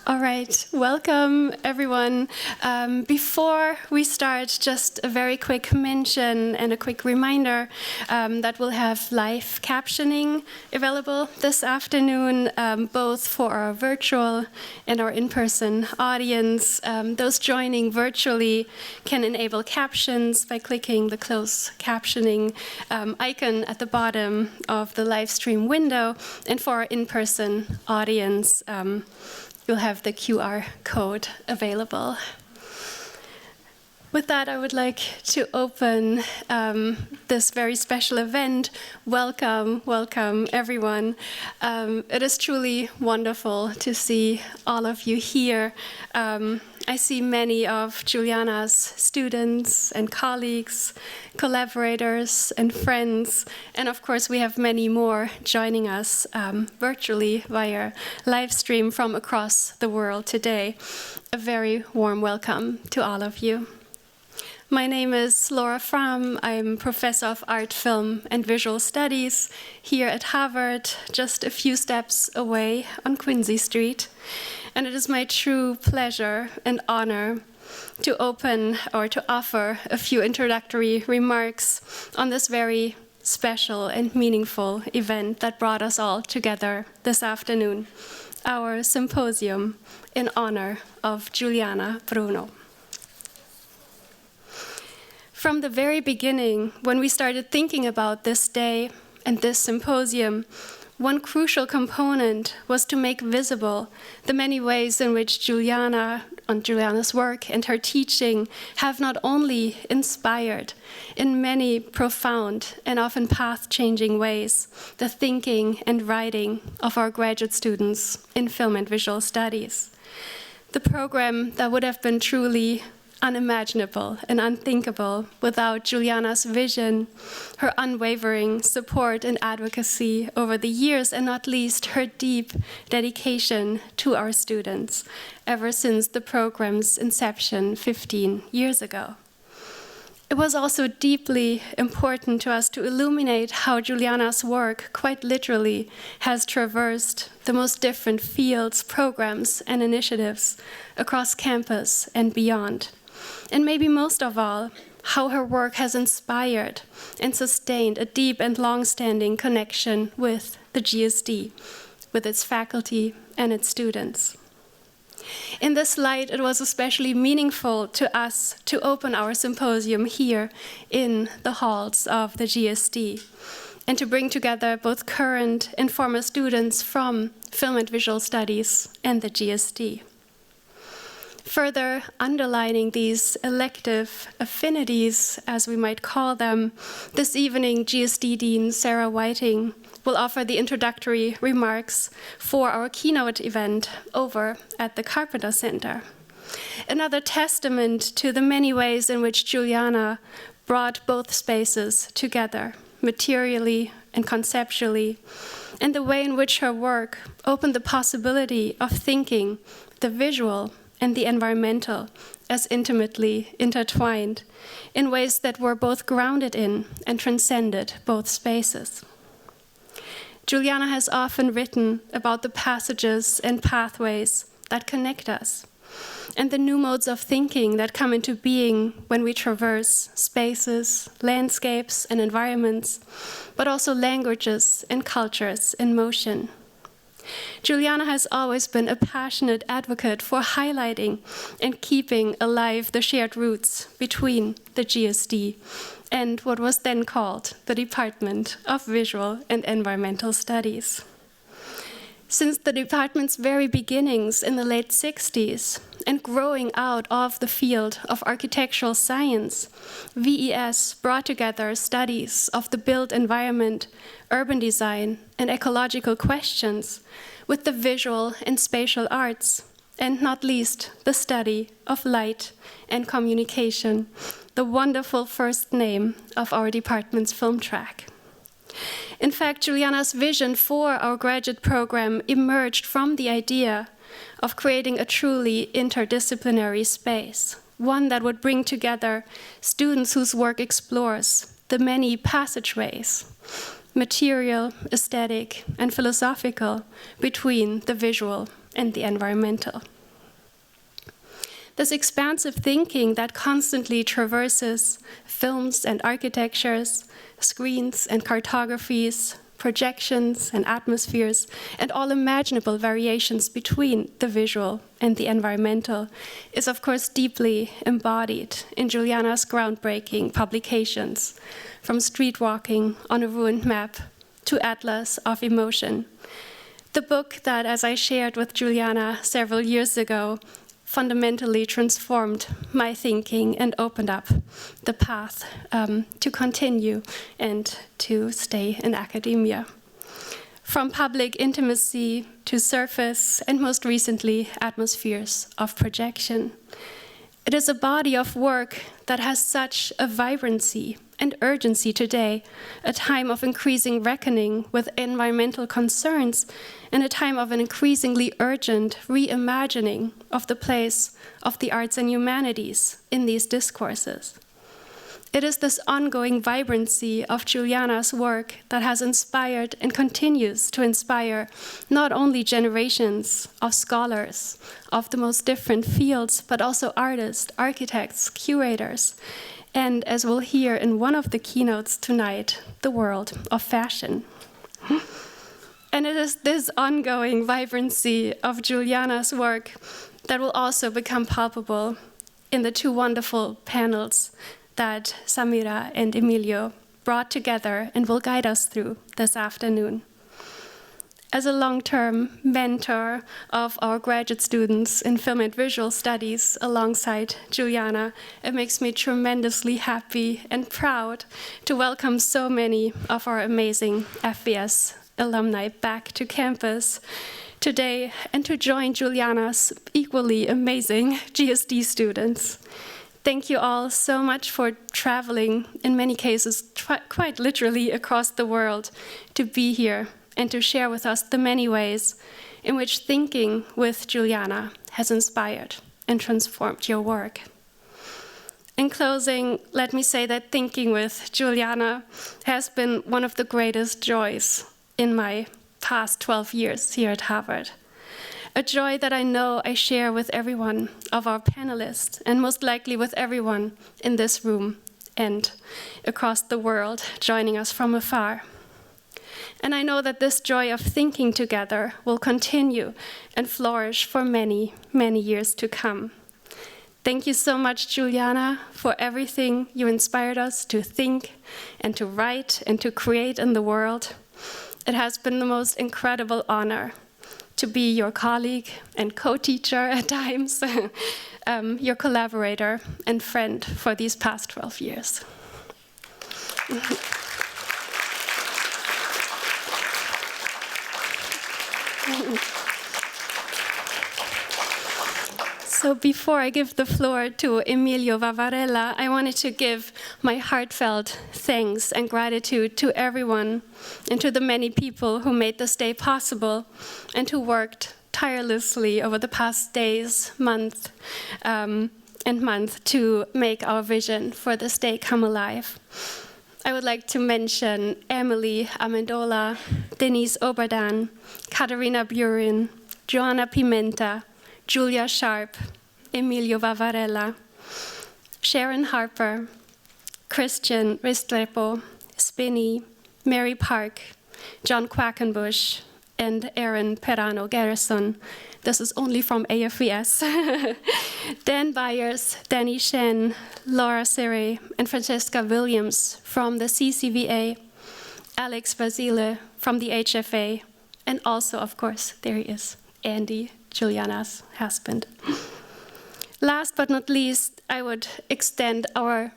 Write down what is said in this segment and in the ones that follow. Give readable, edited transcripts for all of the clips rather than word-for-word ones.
All right, welcome everyone. Before we start, just a very quick mention and a quick reminder that we'll have live captioning available this afternoon, both for our virtual and our in-person audience. Those joining virtually can enable captions by clicking the close captioning icon at the bottom of the live stream window. And for our in-person audience, you'll have the QR code available. With that, I would like to open this very special event. Welcome, welcome everyone. It is truly wonderful to see all of you here. I see many of Giuliana's students and colleagues, collaborators and friends, and of course we have many more joining us virtually via live stream from across the world today. A very warm welcome to all of you. My name is Laura Frahm. I'm professor of art, film, and visual studies here at Harvard, just a few steps away on Quincy Street. And it is my true pleasure and honor to open or to offer a few introductory remarks on this very special and meaningful event that brought us all together this afternoon, our symposium in honor of Giuliana Bruno. From the very beginning, when we started thinking about this day and this symposium, one crucial component was to make visible the many ways in which Giuliana's work and her teaching have not only inspired in many profound and often path-changing ways the thinking and writing of our graduate students in film and visual studies. The program that would have been truly unimaginable and unthinkable without Giuliana's vision, her unwavering support and advocacy over the years, and not least her deep dedication to our students ever since the program's inception 15 years ago. It was also deeply important to us to illuminate how Giuliana's work quite literally has traversed the most different fields, programs, and initiatives across campus and beyond. And maybe most of all, how her work has inspired and sustained a deep and long-standing connection with the GSD, with its faculty and its students. In this light, it was especially meaningful to us to open our symposium here in the halls of the GSD and to bring together both current and former students from film and visual studies and the GSD. Further underlining these elective affinities, as we might call them, this evening GSD Dean Sarah Whiting will offer the introductory remarks for our keynote event over at the Carpenter Center. Another testament to the many ways in which Giuliana brought both spaces together, materially and conceptually, and the way in which her work opened the possibility of thinking the visual and the environmental as intimately intertwined in ways that were both grounded in and transcended both spaces. Giuliana has often written about the passages and pathways that connect us, and the new modes of thinking that come into being when we traverse spaces, landscapes, and environments, but also languages and cultures in motion. Giuliana has always been a passionate advocate for highlighting and keeping alive the shared roots between the GSD and what was then called the Department of Visual and Environmental Studies. Since the department's very beginnings in the late 60s and growing out of the field of architectural science, VES brought together studies of the built environment, urban design, and ecological questions with the visual and spatial arts, and not least the study of light and communication, the wonderful first name of our department's film track. In fact, Giuliana's vision for our graduate program emerged from the idea of creating a truly interdisciplinary space, one that would bring together students whose work explores the many passageways, material, aesthetic, and philosophical, between the visual and the environmental. This expansive thinking that constantly traverses films and architectures, screens and cartographies, projections and atmospheres, and all imaginable variations between the visual and the environmental, is of course deeply embodied in Giuliana's groundbreaking publications, from Street Walking on a Ruined Map to Atlas of Emotion. The book that, as I shared with Giuliana several years ago, fundamentally transformed my thinking and opened up the path to continue and to stay in academia. From public intimacy to surface and most recently atmospheres of projection. It is a body of work that has such a vibrancy and urgency today, a time of increasing reckoning with environmental concerns and a time of an increasingly urgent reimagining of the place of the arts and humanities in these discourses. It is this ongoing vibrancy of Giuliana's work that has inspired and continues to inspire not only generations of scholars of the most different fields, but also artists, architects, curators, and, as we'll hear in one of the keynotes tonight, the world of fashion. And it is this ongoing vibrancy of Giuliana's work that will also become palpable in the two wonderful panels that Samira and Emilio brought together and will guide us through this afternoon. As a long-term mentor of our graduate students in film and visual studies alongside Giuliana, it makes me tremendously happy and proud to welcome so many of our amazing FVS alumni back to campus today and to join Giuliana's equally amazing GSD students. Thank you all so much for traveling, in many cases, quite literally across the world, to be here and to share with us the many ways in which thinking with Giuliana has inspired and transformed your work. In closing, let me say that thinking with Giuliana has been one of the greatest joys in my past 12 years here at Harvard. A joy that I know I share with every one of our panelists, and most likely with everyone in this room and across the world joining us from afar. And I know that this joy of thinking together will continue and flourish for many, many years to come. Thank you so much, Giuliana, for everything you inspired us to think and to write and to create in the world. It has been the most incredible honor to be your colleague and co-teacher at times, your collaborator and friend for these past 12 years. So before I give the floor to Emilio Vavarella, I wanted to give my heartfelt thanks and gratitude to everyone and to the many people who made this day possible and who worked tirelessly over the past days, month to make our vision for this day come alive. I would like to mention Emily Amendola, Denise Oberdan, Katarina Burin, Joanna Pimenta, Julia Sharp, Emilio Vavarella, Sharon Harper, Christian Restrepo, Spinney, Mary Park, John Quackenbush, and Aaron Perano Garrison. This is only from AFVS. Dan Byers, Danny Shen, Laura Sere, and Francesca Williams from the CCVA, Alex Basile from the HFA, and also, of course, there he is, Andy, Giuliana's husband. Last but not least, I would extend our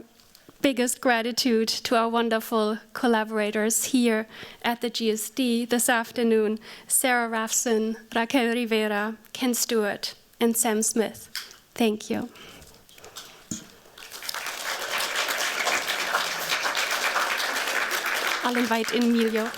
biggest gratitude to our wonderful collaborators here at the GSD this afternoon, Sarah Raffson, Raquel Rivera, Ken Stewart, and Sam Smith. Thank you. I'll invite Emilio.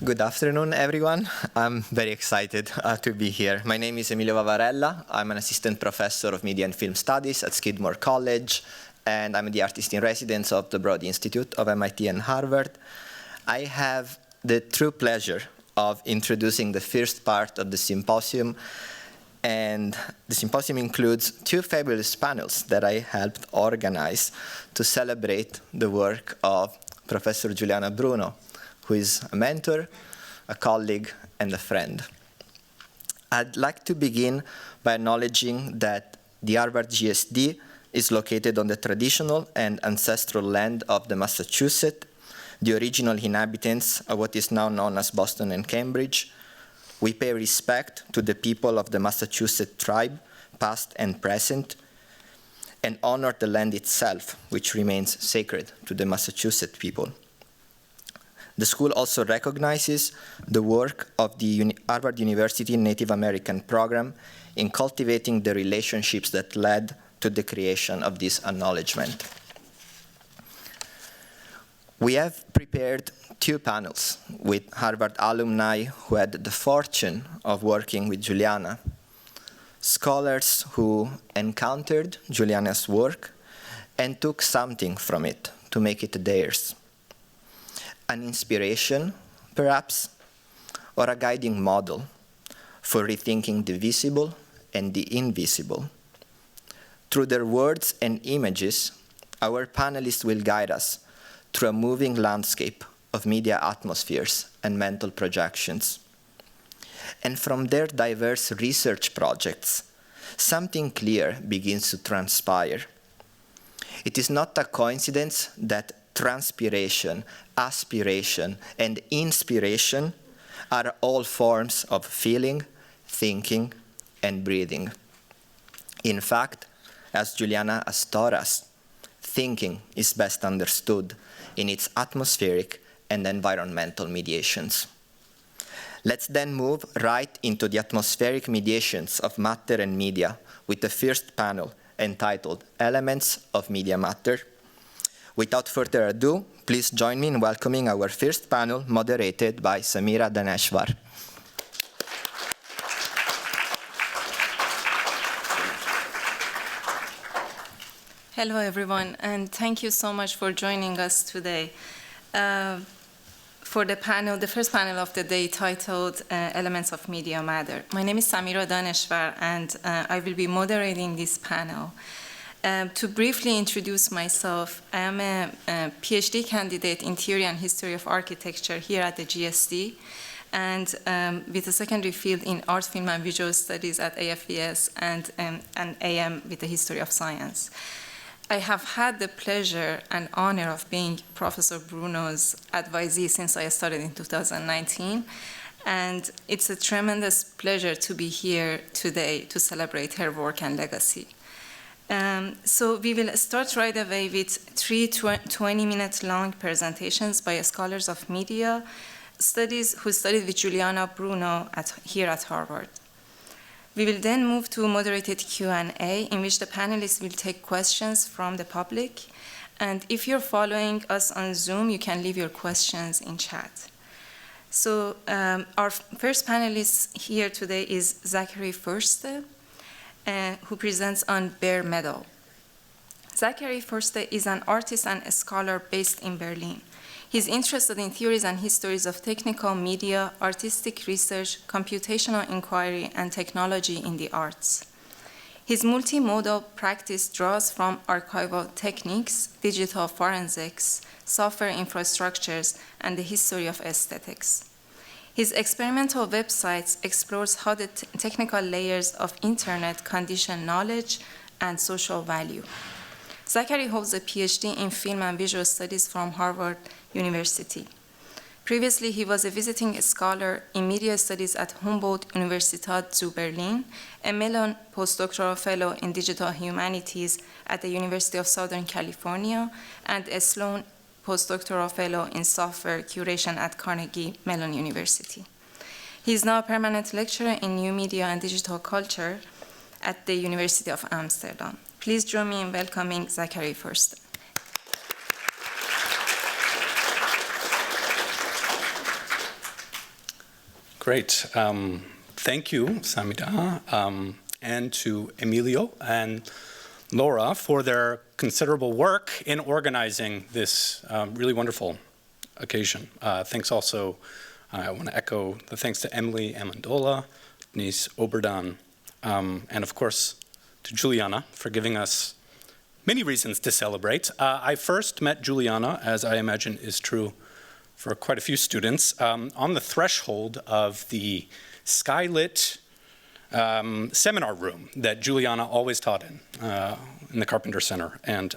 Good afternoon, everyone. I'm very excited to be here. My name is Emilio Vavarella. I'm an assistant professor of media and film studies at Skidmore College, and I'm the artist in residence of the Broad Institute of MIT and Harvard. I have the true pleasure of introducing the first part of the symposium. And the symposium includes 2 fabulous panels that I helped organize to celebrate the work of Professor Giuliana Bruno, who is a mentor, a colleague, and a friend. I'd like to begin by acknowledging that the Harvard GSD is located on the traditional and ancestral land of the Massachusetts, the original inhabitants of what is now known as Boston and Cambridge. We pay respect to the people of the Massachusetts tribe, past and present, and honor the land itself, which remains sacred to the Massachusetts people. The school also recognizes the work of the Harvard University Native American program in cultivating the relationships that led to the creation of this acknowledgement. We have prepared 2 panels with Harvard alumni who had the fortune of working with Giuliana, scholars who encountered Giuliana's work and took something from it to make it theirs. An inspiration, perhaps, or a guiding model for rethinking the visible and the invisible. Through their words and images, our panelists will guide us through a moving landscape of media atmospheres and mental projections. And from their diverse research projects, something clear begins to transpire. It is not a coincidence that transpiration, aspiration, and inspiration are all forms of feeling, thinking, and breathing. In fact, as Giuliana has taught us, thinking is best understood in its atmospheric and environmental mediations. Let's then move right into the atmospheric mediations of matter and media with the first panel entitled Elements of Media Matter. Without further ado, please join me in welcoming our first panel moderated by Samira Daneshvar. Hello, everyone, and thank you so much for joining us today for the panel, the first panel of the day titled Elements of Media Matter. My name is Samira Daneshvar, and I will be moderating this panel. To briefly introduce myself, I am a PhD candidate in Theory and History of Architecture here at the GSD, and with a secondary field in Art, Film, and Visual Studies at AFVS, and an AM with the History of Science. I have had the pleasure and honor of being Professor Bruno's advisee since I started in 2019, and it's a tremendous pleasure to be here today to celebrate her work and legacy. So we will start right away with 3 20-minute long presentations by scholars of media studies who studied with Giuliana Bruno here at Harvard. We will then move to moderated Q&A, in which the panelists will take questions from the public. And if you're following us on Zoom, you can leave your questions in chat. So our first panelist here today is Xavier Furste, who presents on bare metal. Xavier Furste is an artist and a scholar based in Berlin. He's interested in theories and histories of technical media, artistic research, computational inquiry, and technology in the arts. His multimodal practice draws from archival techniques, digital forensics, software infrastructures, and the history of aesthetics. His experimental websites explores how the technical layers of internet condition knowledge and social value. Zachary holds a PhD in Film and Visual Studies from Harvard University. Previously, he was a visiting scholar in Media Studies at Humboldt-Universität zu Berlin, a Mellon postdoctoral fellow in Digital Humanities at the University of Southern California, and a Sloan postdoctoral fellow in software curation at Carnegie Mellon University. He is now a permanent lecturer in new media and digital culture at the University of Amsterdam. Please join me in welcoming Zachary Furste. Great. Thank you, Samira, and to Emilio and Laura for their considerable work in organizing this really wonderful occasion. Thanks also I want to echo the thanks to Emily Amendola, Denise Oberdan, and of course to Giuliana for giving us many reasons to celebrate. I first met Giuliana, as I imagine is true for quite a few students, on the threshold of the skylit seminar room that Giuliana always taught in the Carpenter Center. And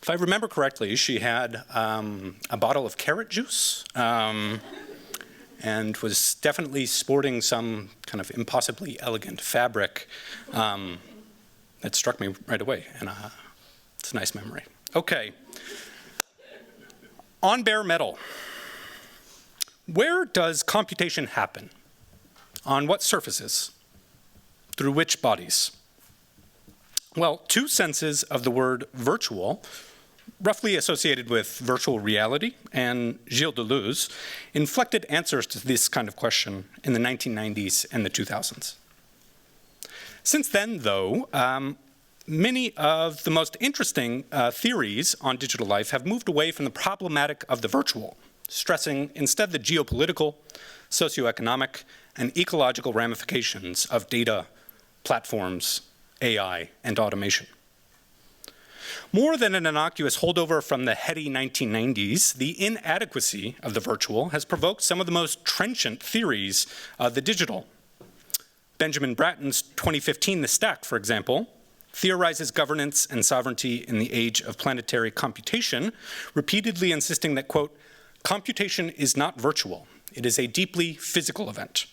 if I remember correctly, she had a bottle of carrot juice and was definitely sporting some kind of impossibly elegant fabric that struck me right away. And it's a nice memory. Okay. On bare metal, where does computation happen? On what surfaces? Through which bodies? Well, two senses of the word virtual, roughly associated with virtual reality and Gilles Deleuze, inflected answers to this kind of question in the 1990s and the 2000s. Since then, though, many of the most interesting theories on digital life have moved away from the problematic of the virtual, stressing instead the geopolitical, socioeconomic, and ecological ramifications of data, platforms, AI, and automation. More than an innocuous holdover from the heady 1990s, the inadequacy of the virtual has provoked some of the most trenchant theories of the digital. Benjamin Bratton's 2015 The Stack, for example, theorizes governance and sovereignty in the age of planetary computation, repeatedly insisting that, quote, computation is not virtual, it is a deeply physical event.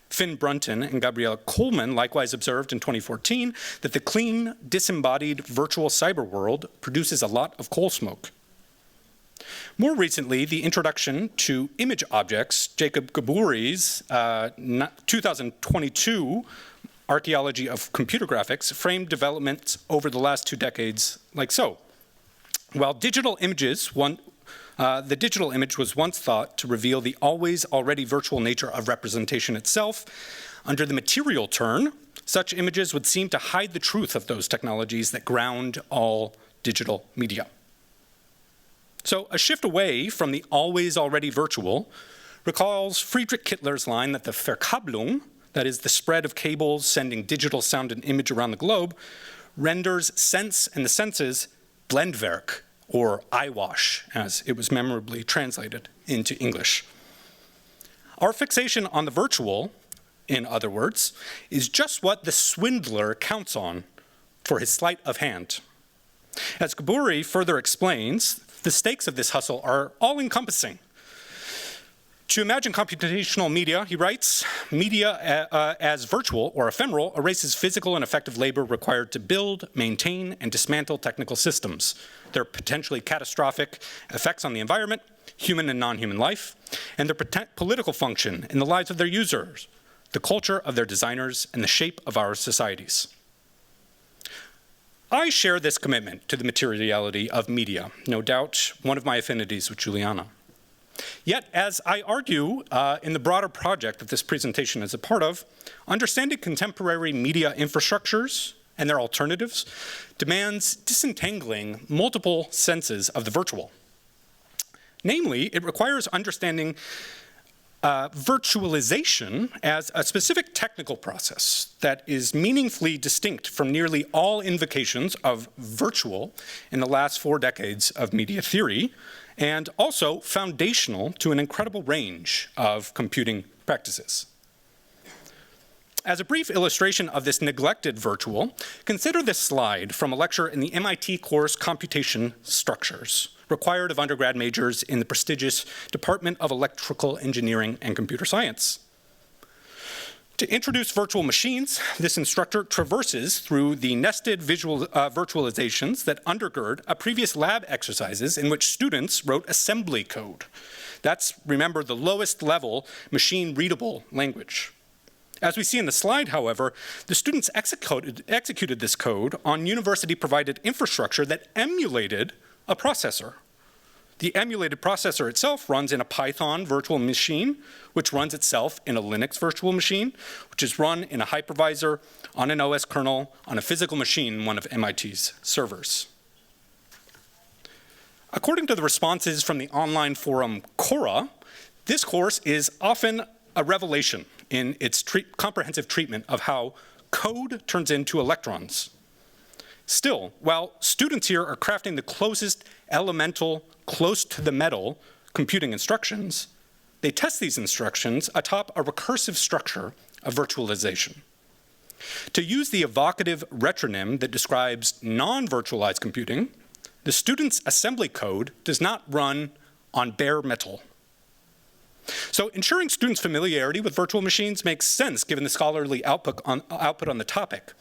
Finn Brunton and Gabriella Coleman likewise observed in 2014 that the clean, disembodied virtual cyber world produces a lot of coal smoke. More recently, the introduction to image objects, Jacob Gaburi's 2022 Archaeology of Computer Graphics, framed developments over the last 2 decades like so. While digital images, the digital image was once thought to reveal the already virtual nature of representation itself, under the material turn, such images would seem to hide the truth of those technologies that ground all digital media. So a shift away from the already virtual recalls Friedrich Kittler's line that the Verkabelung, that is the spread of cables sending digital sound and image around the globe, renders sense and the senses Blendwerk, or eyewash, as it was memorably translated into English. Our fixation on the virtual, in other words, is just what the swindler counts on for his sleight of hand. As Gaburi further explains, the stakes of this hustle are all-encompassing. To imagine computational media, he writes, media as virtual or ephemeral erases physical and effective labor required to build, maintain, and dismantle technical systems, their potentially catastrophic effects on the environment, human and non-human life, and their political function in the lives of their users, the culture of their designers, and the shape of our societies. I share this commitment to the materiality of media, no doubt one of my affinities with Giuliana. Yet, as I argue in the broader project that this presentation is a part of, understanding contemporary media infrastructures and their alternatives demands disentangling multiple senses of the virtual. Namely, it requires understanding virtualization as a specific technical process that is meaningfully distinct from nearly all invocations of virtual in the last 4 decades of media theory, and also foundational to an incredible range of computing practices. As a brief illustration of this neglected virtual, consider this slide from a lecture in the MIT course Computation Structures, required of undergrad majors in the prestigious Department of Electrical Engineering and Computer Science. To introduce virtual machines, this instructor traverses through the nested virtualizations that undergird a previous lab exercises in which students wrote assembly code. That's, remember, the lowest level machine-readable language. As we see in the slide, however, the students executed this code on university-provided infrastructure that emulated a processor. The emulated processor itself runs in a Python virtual machine, which runs itself in a Linux virtual machine, which is run in a hypervisor on an OS kernel on a physical machine, one of MIT's servers. According to the responses from the online forum Quora, This course is often a revelation in its comprehensive treatment of how code turns into electrons. Still, while students here are crafting the closest elemental, close to the metal computing instructions, they test these instructions atop a recursive structure of virtualization. To use the evocative retronym that describes non-virtualized computing, the student's assembly code does not run on bare metal. So ensuring students' familiarity with virtual machines makes sense given the scholarly output on the topic.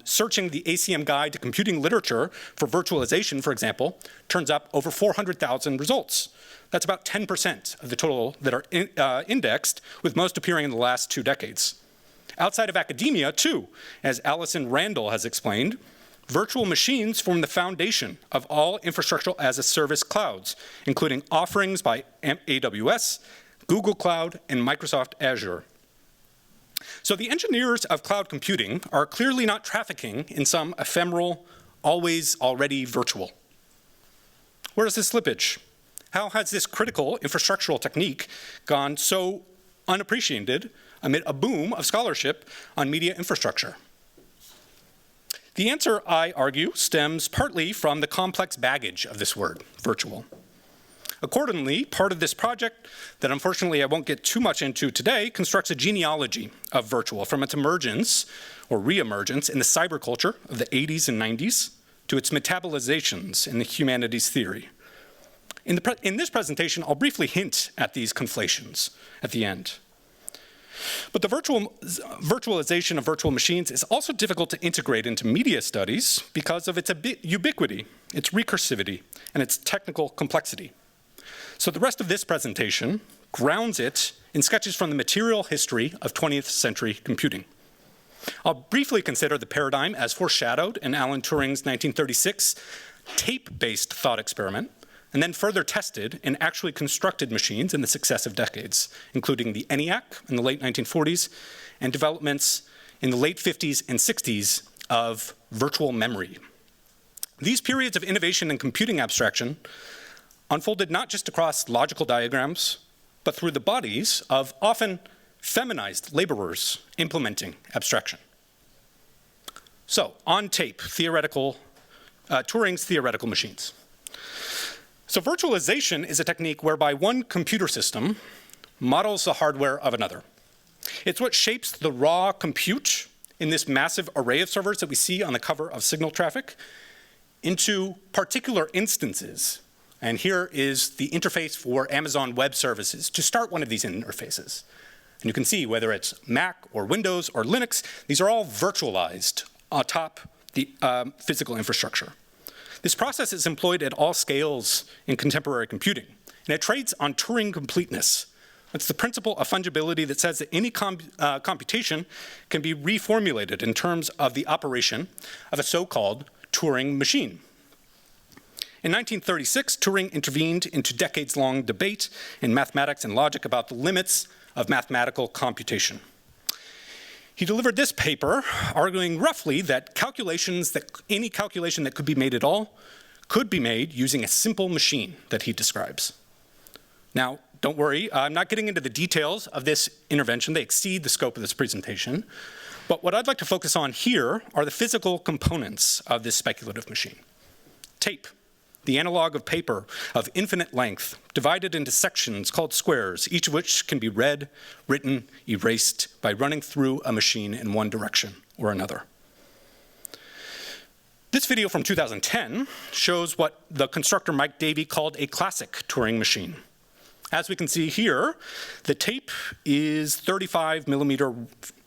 Searching the ACM Guide to Computing Literature for virtualization, for example, turns up over 400,000 results. That's about 10% of the total that are indexed, with most appearing in the last 2 decades. Outside of academia, too, as Alison Randall has explained, virtual machines form the foundation of all infrastructure as a service clouds, including offerings by AWS, Google Cloud, and Microsoft Azure. So the engineers of cloud computing are clearly not trafficking in some ephemeral, always already virtual. Where is the slippage? How has this critical infrastructural technique gone so unappreciated amid a boom of scholarship on media infrastructure? The answer, I argue, stems partly from the complex baggage of this word, virtual. Accordingly, part of this project, that unfortunately I won't get too much into today, constructs a genealogy of virtual from its emergence or re-emergence in the cyberculture of the 80s and 90s to its metabolizations in the humanities theory. In this presentation, I'll briefly hint at these conflations at the end. But the virtualization of virtual machines is also difficult to integrate into media studies because of its ubiquity, its recursivity, and its technical complexity. So the rest of this presentation grounds it in sketches from the material history of 20th century computing. I'll briefly consider the paradigm as foreshadowed in Alan Turing's 1936 tape-based thought experiment, and then further tested in actually constructed machines in the successive decades, including the ENIAC in the late 1940s and developments in the late 50s and 60s of virtual memory. These periods of innovation and computing abstraction unfolded not just across logical diagrams, but through the bodies of often feminized laborers implementing abstraction. So, on tape, Turing's theoretical machines. So virtualization is a technique whereby one computer system models the hardware of another. It's what shapes the raw compute in this massive array of servers that we see on the cover of Signal Traffic into particular instances. And here is the interface for Amazon Web Services to start one of these interfaces. And you can see whether it's Mac or Windows or Linux, these are all virtualized atop the physical infrastructure. This process is employed at all scales in contemporary computing, and it trades on Turing completeness. It's the principle of fungibility that says that any computation can be reformulated in terms of the operation of a so-called Turing machine. In 1936, Turing intervened into decades-long debate in mathematics and logic about the limits of mathematical computation. He delivered this paper arguing roughly that any calculation that could be made at all could be made using a simple machine that he describes. Now, don't worry, I'm not getting into the details of this intervention. They exceed the scope of this presentation. But what I'd like to focus on here are the physical components of this speculative machine. Tape, the analog of paper of infinite length, divided into sections called squares, each of which can be read, written, erased by running through a machine in one direction or another. This video from 2010 shows what the constructor Mike Davey called a classic Turing machine. As we can see here, the tape is 35 millimeter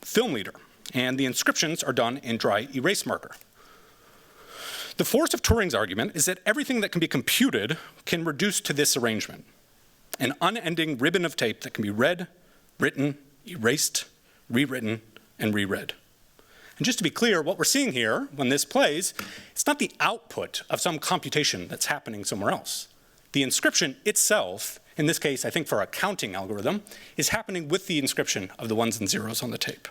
film leader, and the inscriptions are done in dry erase marker. The force of Turing's argument is that everything that can be computed can reduce to this arrangement, an unending ribbon of tape that can be read, written, erased, rewritten, and reread. And just to be clear, what we're seeing here when this plays, it's not the output of some computation that's happening somewhere else. The inscription itself, in this case, I think for a counting algorithm, is happening with the inscription of the ones and zeros on the tape.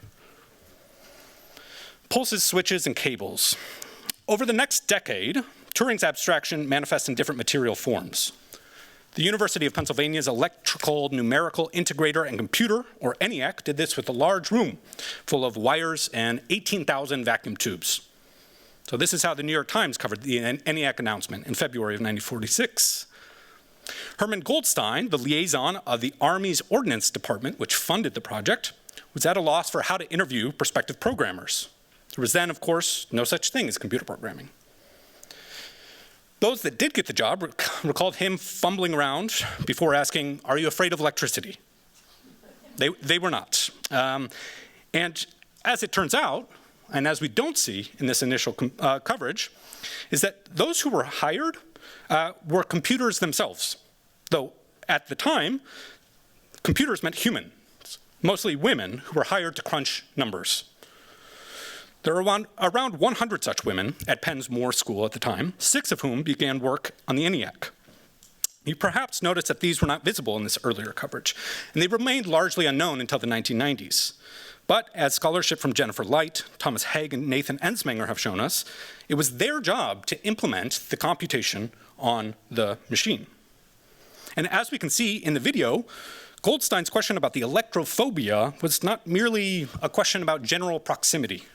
Pulses, switches, and cables. Over the next decade, Turing's abstraction manifests in different material forms. The University of Pennsylvania's Electrical Numerical Integrator and Computer, or ENIAC, did this with a large room full of wires and 18,000 vacuum tubes. So this is how the New York Times covered the ENIAC announcement in February of 1946. Herman Goldstein, the liaison of the Army's Ordnance Department, which funded the project, was at a loss for how to interview prospective programmers. There was then, of course, no such thing as computer programming. Those that did get the job recalled him fumbling around before asking, "Are you afraid of electricity?" They were not. And as it turns out, and as we don't see in this initial coverage, is that those who were hired were computers themselves. Though at the time, computers meant humans, mostly women who were hired to crunch numbers. There were around 100 such women at Penn's Moore School at the time, 6 of whom began work on the ENIAC. You perhaps noticed that these were not visible in this earlier coverage, and they remained largely unknown until the 1990s. But as scholarship from Jennifer Light, Thomas Haig, and Nathan Ensminger have shown us, it was their job to implement the computation on the machine. And as we can see in the video, Goldstein's question about the electrophobia was not merely a question about general proximity.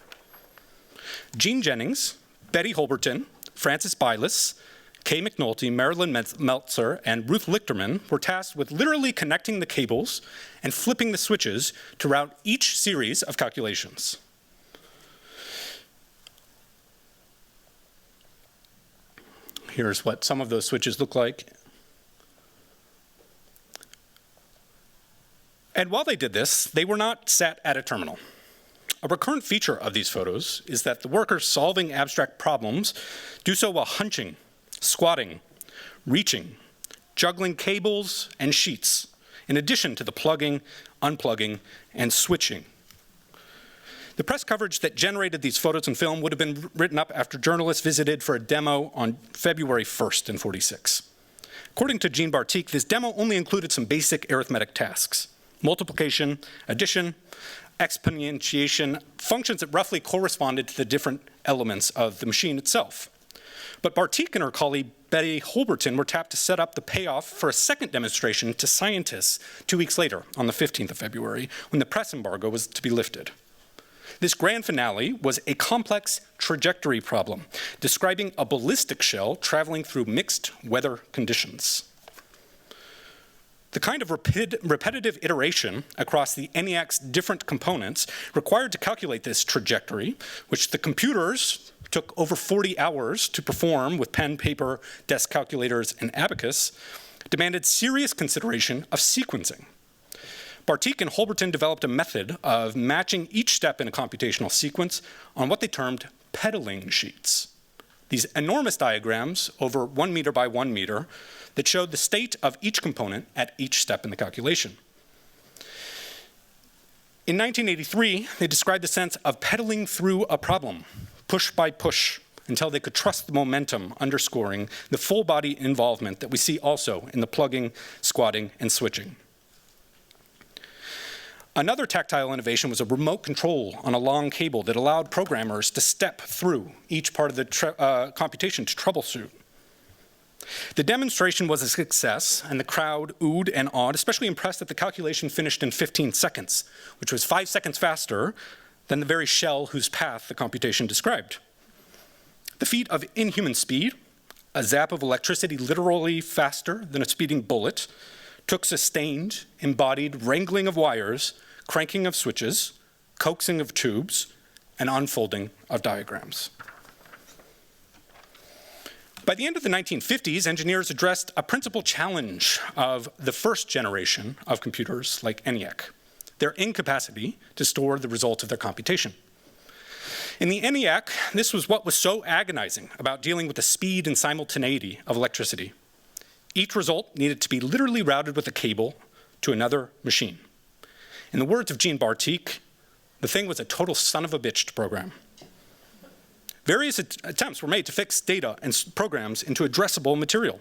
Jean Jennings, Betty Holberton, Frances Bylis, Kay McNulty, Marilyn Meltzer, and Ruth Lichterman were tasked with literally connecting the cables and flipping the switches to route each series of calculations. Here's what some of those switches look like. And while they did this, they were not sat at a terminal. A recurrent feature of these photos is that the workers solving abstract problems do so while hunching, squatting, reaching, juggling cables and sheets, in addition to the plugging, unplugging, and switching. The press coverage that generated these photos and film would have been written up after journalists visited for a demo on February 1st in 46. According to Jean Bartik, this demo only included some basic arithmetic tasks: multiplication, addition, exponentiation, functions that roughly corresponded to the different elements of the machine itself. But Bartik and her colleague Betty Holberton were tapped to set up the payoff for a second demonstration to scientists 2 weeks later, on the 15th of February, when the press embargo was to be lifted. This grand finale was a complex trajectory problem, describing a ballistic shell traveling through mixed weather conditions. The kind of repetitive iteration across the ENIAC's different components required to calculate this trajectory, which the computers took over 40 hours to perform with pen, paper, desk calculators, and abacus, demanded serious consideration of sequencing. Bartik and Holberton developed a method of matching each step in a computational sequence on what they termed pedaling sheets. These enormous diagrams over 1 meter by 1 meter that showed the state of each component at each step in the calculation. In 1983, they described the sense of pedaling through a problem, push by push, until they could trust the momentum, underscoring the full body involvement that we see also in the plugging, squatting, and switching. Another tactile innovation was a remote control on a long cable that allowed programmers to step through each part of the computation to troubleshoot. The demonstration was a success, and the crowd oohed and awed, especially impressed that the calculation finished in 15 seconds, which was 5 seconds faster than the very shell whose path the computation described. The feat of inhuman speed, a zap of electricity literally faster than a speeding bullet, took sustained, embodied wrangling of wires, cranking of switches, coaxing of tubes, and unfolding of diagrams. By the end of the 1950s, engineers addressed a principal challenge of the first generation of computers like ENIAC: their incapacity to store the results of their computation. In the ENIAC, this was what was so agonizing about dealing with the speed and simultaneity of electricity. Each result needed to be literally routed with a cable to another machine. In the words of Jean Bartik, the thing was a total son of a bitch to program. Various attempts were made to fix data and programs into addressable material.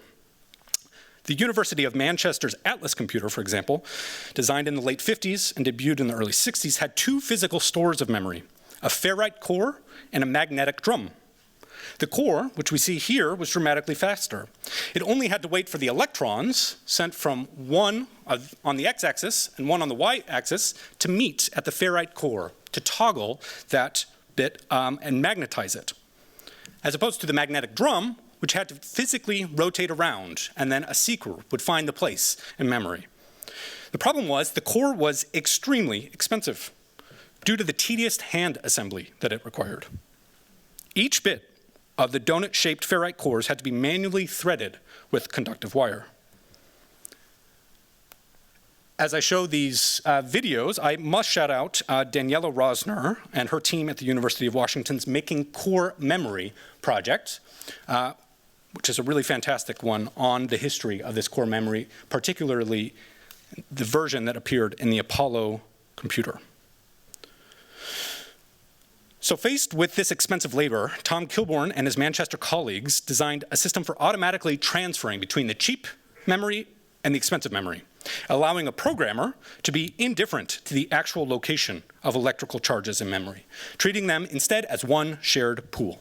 The University of Manchester's Atlas computer, for example, designed in the late 50s and debuted in the early 60s, had 2 physical stores of memory: a ferrite core and a magnetic drum. The core, which we see here, was dramatically faster. It only had to wait for the electrons sent from one on the x-axis and one on the y-axis to meet at the ferrite core to toggle that bit and magnetize it, as opposed to the magnetic drum, which had to physically rotate around, and then a seeker would find the place in memory. The problem was the core was extremely expensive due to the tedious hand assembly that it required. Each bit of the donut-shaped ferrite cores had to be manually threaded with conductive wire. As I show these videos, I must shout out Daniela Rosner and her team at the University of Washington's Making Core Memory project, which is a really fantastic one on the history of this core memory, particularly the version that appeared in the Apollo computer. So faced with this expensive labor, Tom Kilbourne and his Manchester colleagues designed a system for automatically transferring between the cheap memory and the expensive memory, allowing a programmer to be indifferent to the actual location of electrical charges in memory, treating them instead as one shared pool.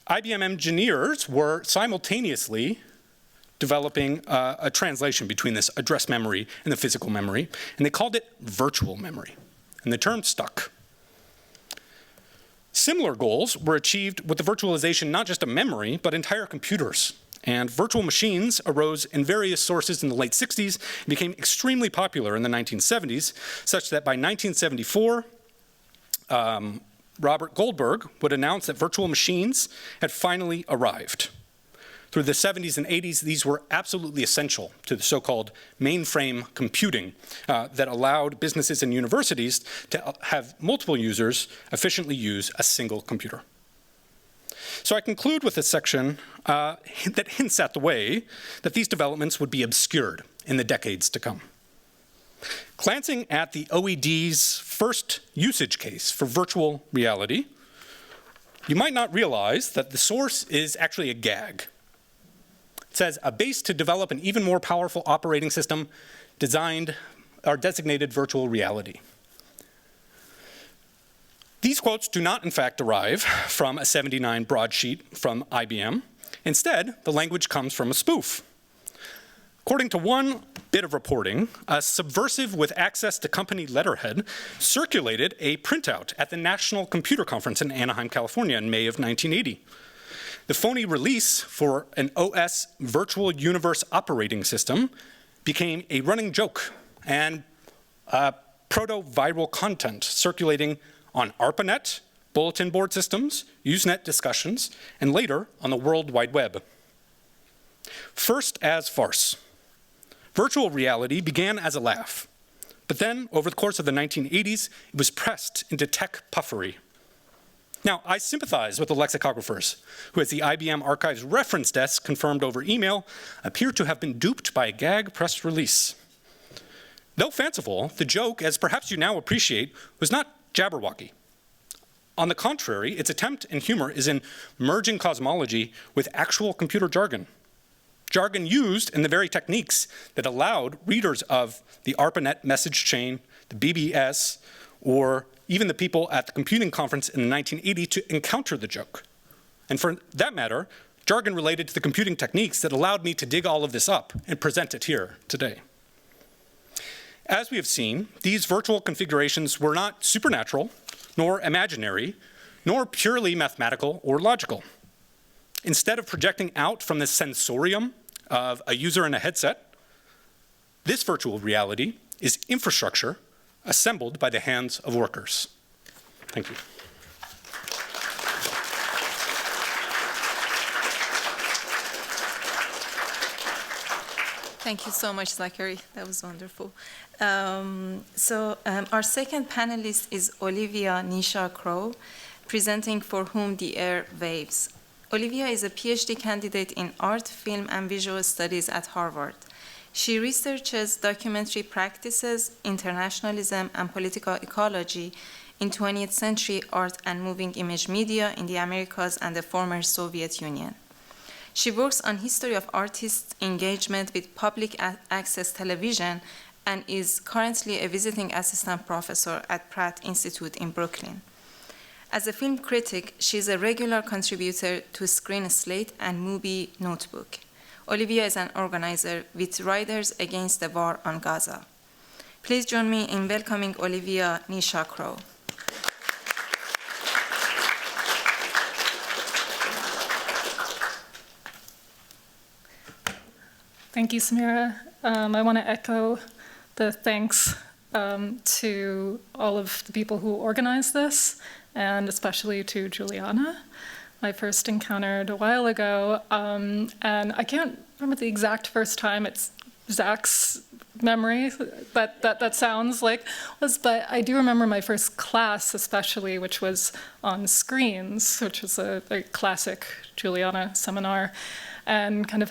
IBM engineers were simultaneously developing a translation between this address memory and the physical memory, and they called it virtual memory, and the term stuck. Similar goals were achieved with the virtualization not just of memory, but entire computers. And virtual machines arose in various sources in the late 60s and became extremely popular in the 1970s, such that by 1974, Robert Goldberg would announce that virtual machines had finally arrived. Through the 70s and 80s, these were absolutely essential to the so-called mainframe computing that allowed businesses and universities to have multiple users efficiently use a single computer. So I conclude with a section that hints at the way that these developments would be obscured in the decades to come. Glancing at the OED's first usage case for virtual reality, you might not realize that the source is actually a gag. It says, a base to develop an even more powerful operating system designed or designated virtual reality. These quotes do not, in fact, derive from a 79 broadsheet from IBM. Instead, the language comes from a spoof. According to one bit of reporting, a subversive with access to company letterhead circulated a printout at the National Computer Conference in Anaheim, California in May of 1980. The phony release for an OS virtual universe operating system became a running joke and proto-viral content circulating on ARPANET, bulletin board systems, Usenet discussions, and later on the World Wide Web. First as farce. Virtual reality began as a laugh, but then over the course of the 1980s, it was pressed into tech puffery. Now, I sympathize with the lexicographers who, as the IBM Archives reference desk confirmed over email, appear to have been duped by a gag press release. Though fanciful, the joke, as perhaps you now appreciate, was not Jabberwocky. On the contrary, its attempt and humor is in merging cosmology with actual computer jargon. Jargon used in the very techniques that allowed readers of the ARPANET message chain, the BBS, or even the people at the computing conference in 1980 to encounter the joke. And for that matter, jargon related to the computing techniques that allowed me to dig all of this up and present it here today. As we have seen, these virtual configurations were not supernatural, nor imaginary, nor purely mathematical or logical. Instead of projecting out from the sensorium of a user in a headset, this virtual reality is infrastructure assembled by the hands of workers. Thank you. Thank you so much, Zachary. That was wonderful. Our second panelist is Olivia Nisha Crough, presenting For Whom the Air Waves. Olivia is a PhD candidate in art, film, and visual studies at Harvard. She researches documentary practices, internationalism, and political ecology in 20th century art and moving image media in the Americas and the former Soviet Union. She works on history of artists' engagement with public access television and is currently a visiting assistant professor at Pratt Institute in Brooklyn. As a film critic, she's a regular contributor to Screen Slate and Movie Notebook. Olivia is an organizer with Riders Against the War on Gaza. Please join me in welcoming Olivia Nisha Crough. Thank you, Samira. I want to echo the thanks to all of the people who organized this, and especially to Giuliana. I first encountered a while ago, and I can't remember the exact first time. It's Zach's memory that sounds like was, but I do remember my first class, especially, which was on screens, which was a classic Giuliana seminar. And kind of,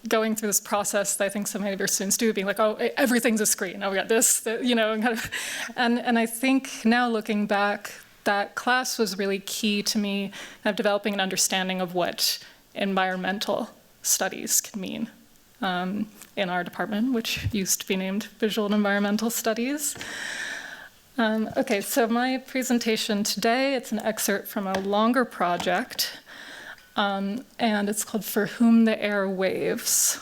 going through this process that I think so many of your students do, being like, oh, everything's a screen. Oh, we got this, and kind of, and I think now looking back, that class was really key to me kind of developing an understanding of what environmental studies can mean in our department, which used to be named Visual and Environmental Studies. Okay, so my presentation today, it's an excerpt from a longer project. And it's called For Whom the Air Waves.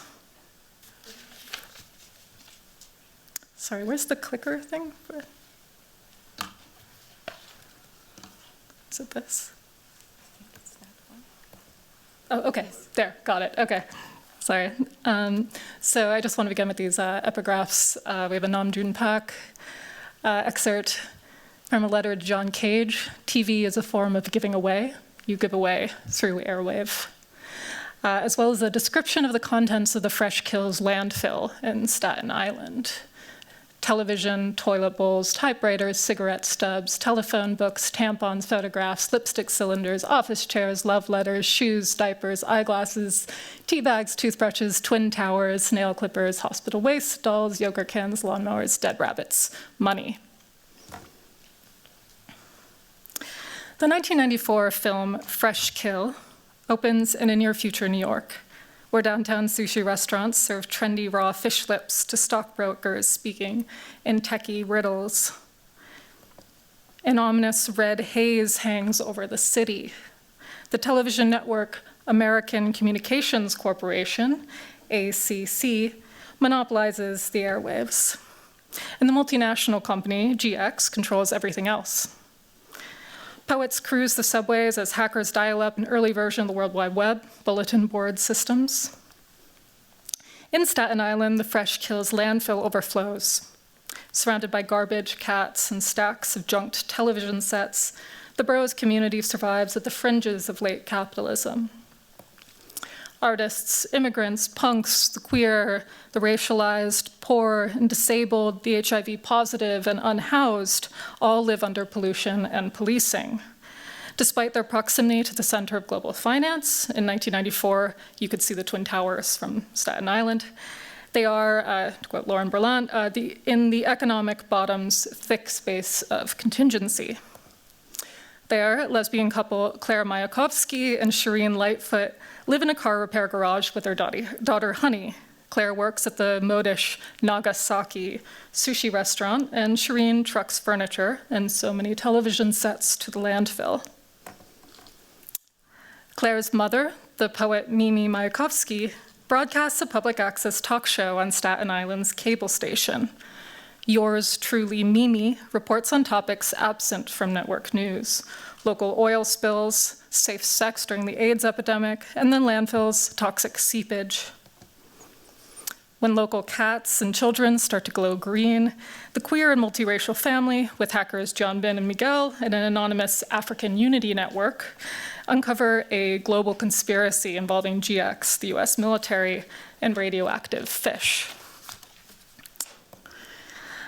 Sorry, where's the clicker thing? Is it this? Oh, okay, there, got it, okay. Sorry. So I just want to begin with these epigraphs. We have a Nam June Pak excerpt from a letter to John Cage. TV is a form of giving away. You give away through airwave, as well as a description of the contents of the Fresh Kills landfill in Staten Island. Television, toilet bowls, typewriters, cigarette stubs, telephone books, tampons, photographs, lipstick cylinders, office chairs, love letters, shoes, diapers, eyeglasses, tea bags, toothbrushes, twin towers, nail clippers, hospital waste, dolls, yogurt cans, lawnmowers, dead rabbits, money. The 1994 film Fresh Kill opens in a near-future New York, where downtown sushi restaurants serve trendy raw fish lips to stockbrokers speaking in techie riddles. An ominous red haze hangs over the city. The television network American Communications Corporation, ACC, monopolizes the airwaves. And the multinational company, GX, controls everything else. Poets cruise the subways as hackers dial up an early version of the World Wide Web, bulletin board systems. In Staten Island, the Fresh Kills landfill overflows. Surrounded by garbage, cats, and stacks of junked television sets, the borough's community survives at the fringes of late capitalism. Artists, immigrants, punks, the queer, the racialized, poor and disabled, the HIV positive and unhoused all live under pollution and policing. Despite their proximity to the center of global finance, in 1994, you could see the Twin Towers from Staten Island. They are, to quote Lauren Berlant, in the economic bottom's thick space of contingency. There, lesbian couple Claire Mayakovsky and Shireen Lightfoot live in a car repair garage with their daughter Honey. Claire works at the modish Nagasaki sushi restaurant, and Shireen trucks furniture and so many television sets to the landfill. Claire's mother, the poet Mimi Mayakovsky, broadcasts a public access talk show on Staten Island's cable station. Yours truly, Mimi, reports on topics absent from network news: local oil spills, safe sex during the AIDS epidemic, and then landfills, toxic seepage. When local cats and children start to glow green, the queer and multiracial family, with hackers John Ben and Miguel and an anonymous African Unity Network, uncover a global conspiracy involving GX, the US military, and radioactive fish.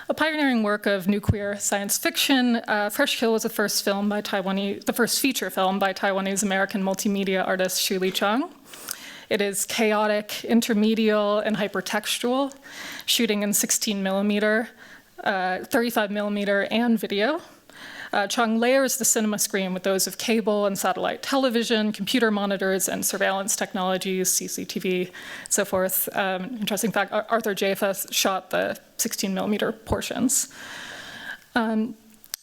A pioneering work of new queer science fiction, Fresh Kill was the first feature film by Taiwanese-American multimedia artist Shuli Chang. It is chaotic, intermedial, and hypertextual, shooting in 16 millimeter, 35 millimeter, and video. Chang layers the cinema screen with those of cable and satellite television, computer monitors, and surveillance technologies, CCTV, so forth. Interesting fact, Arthur Jafa shot the 16 millimeter portions.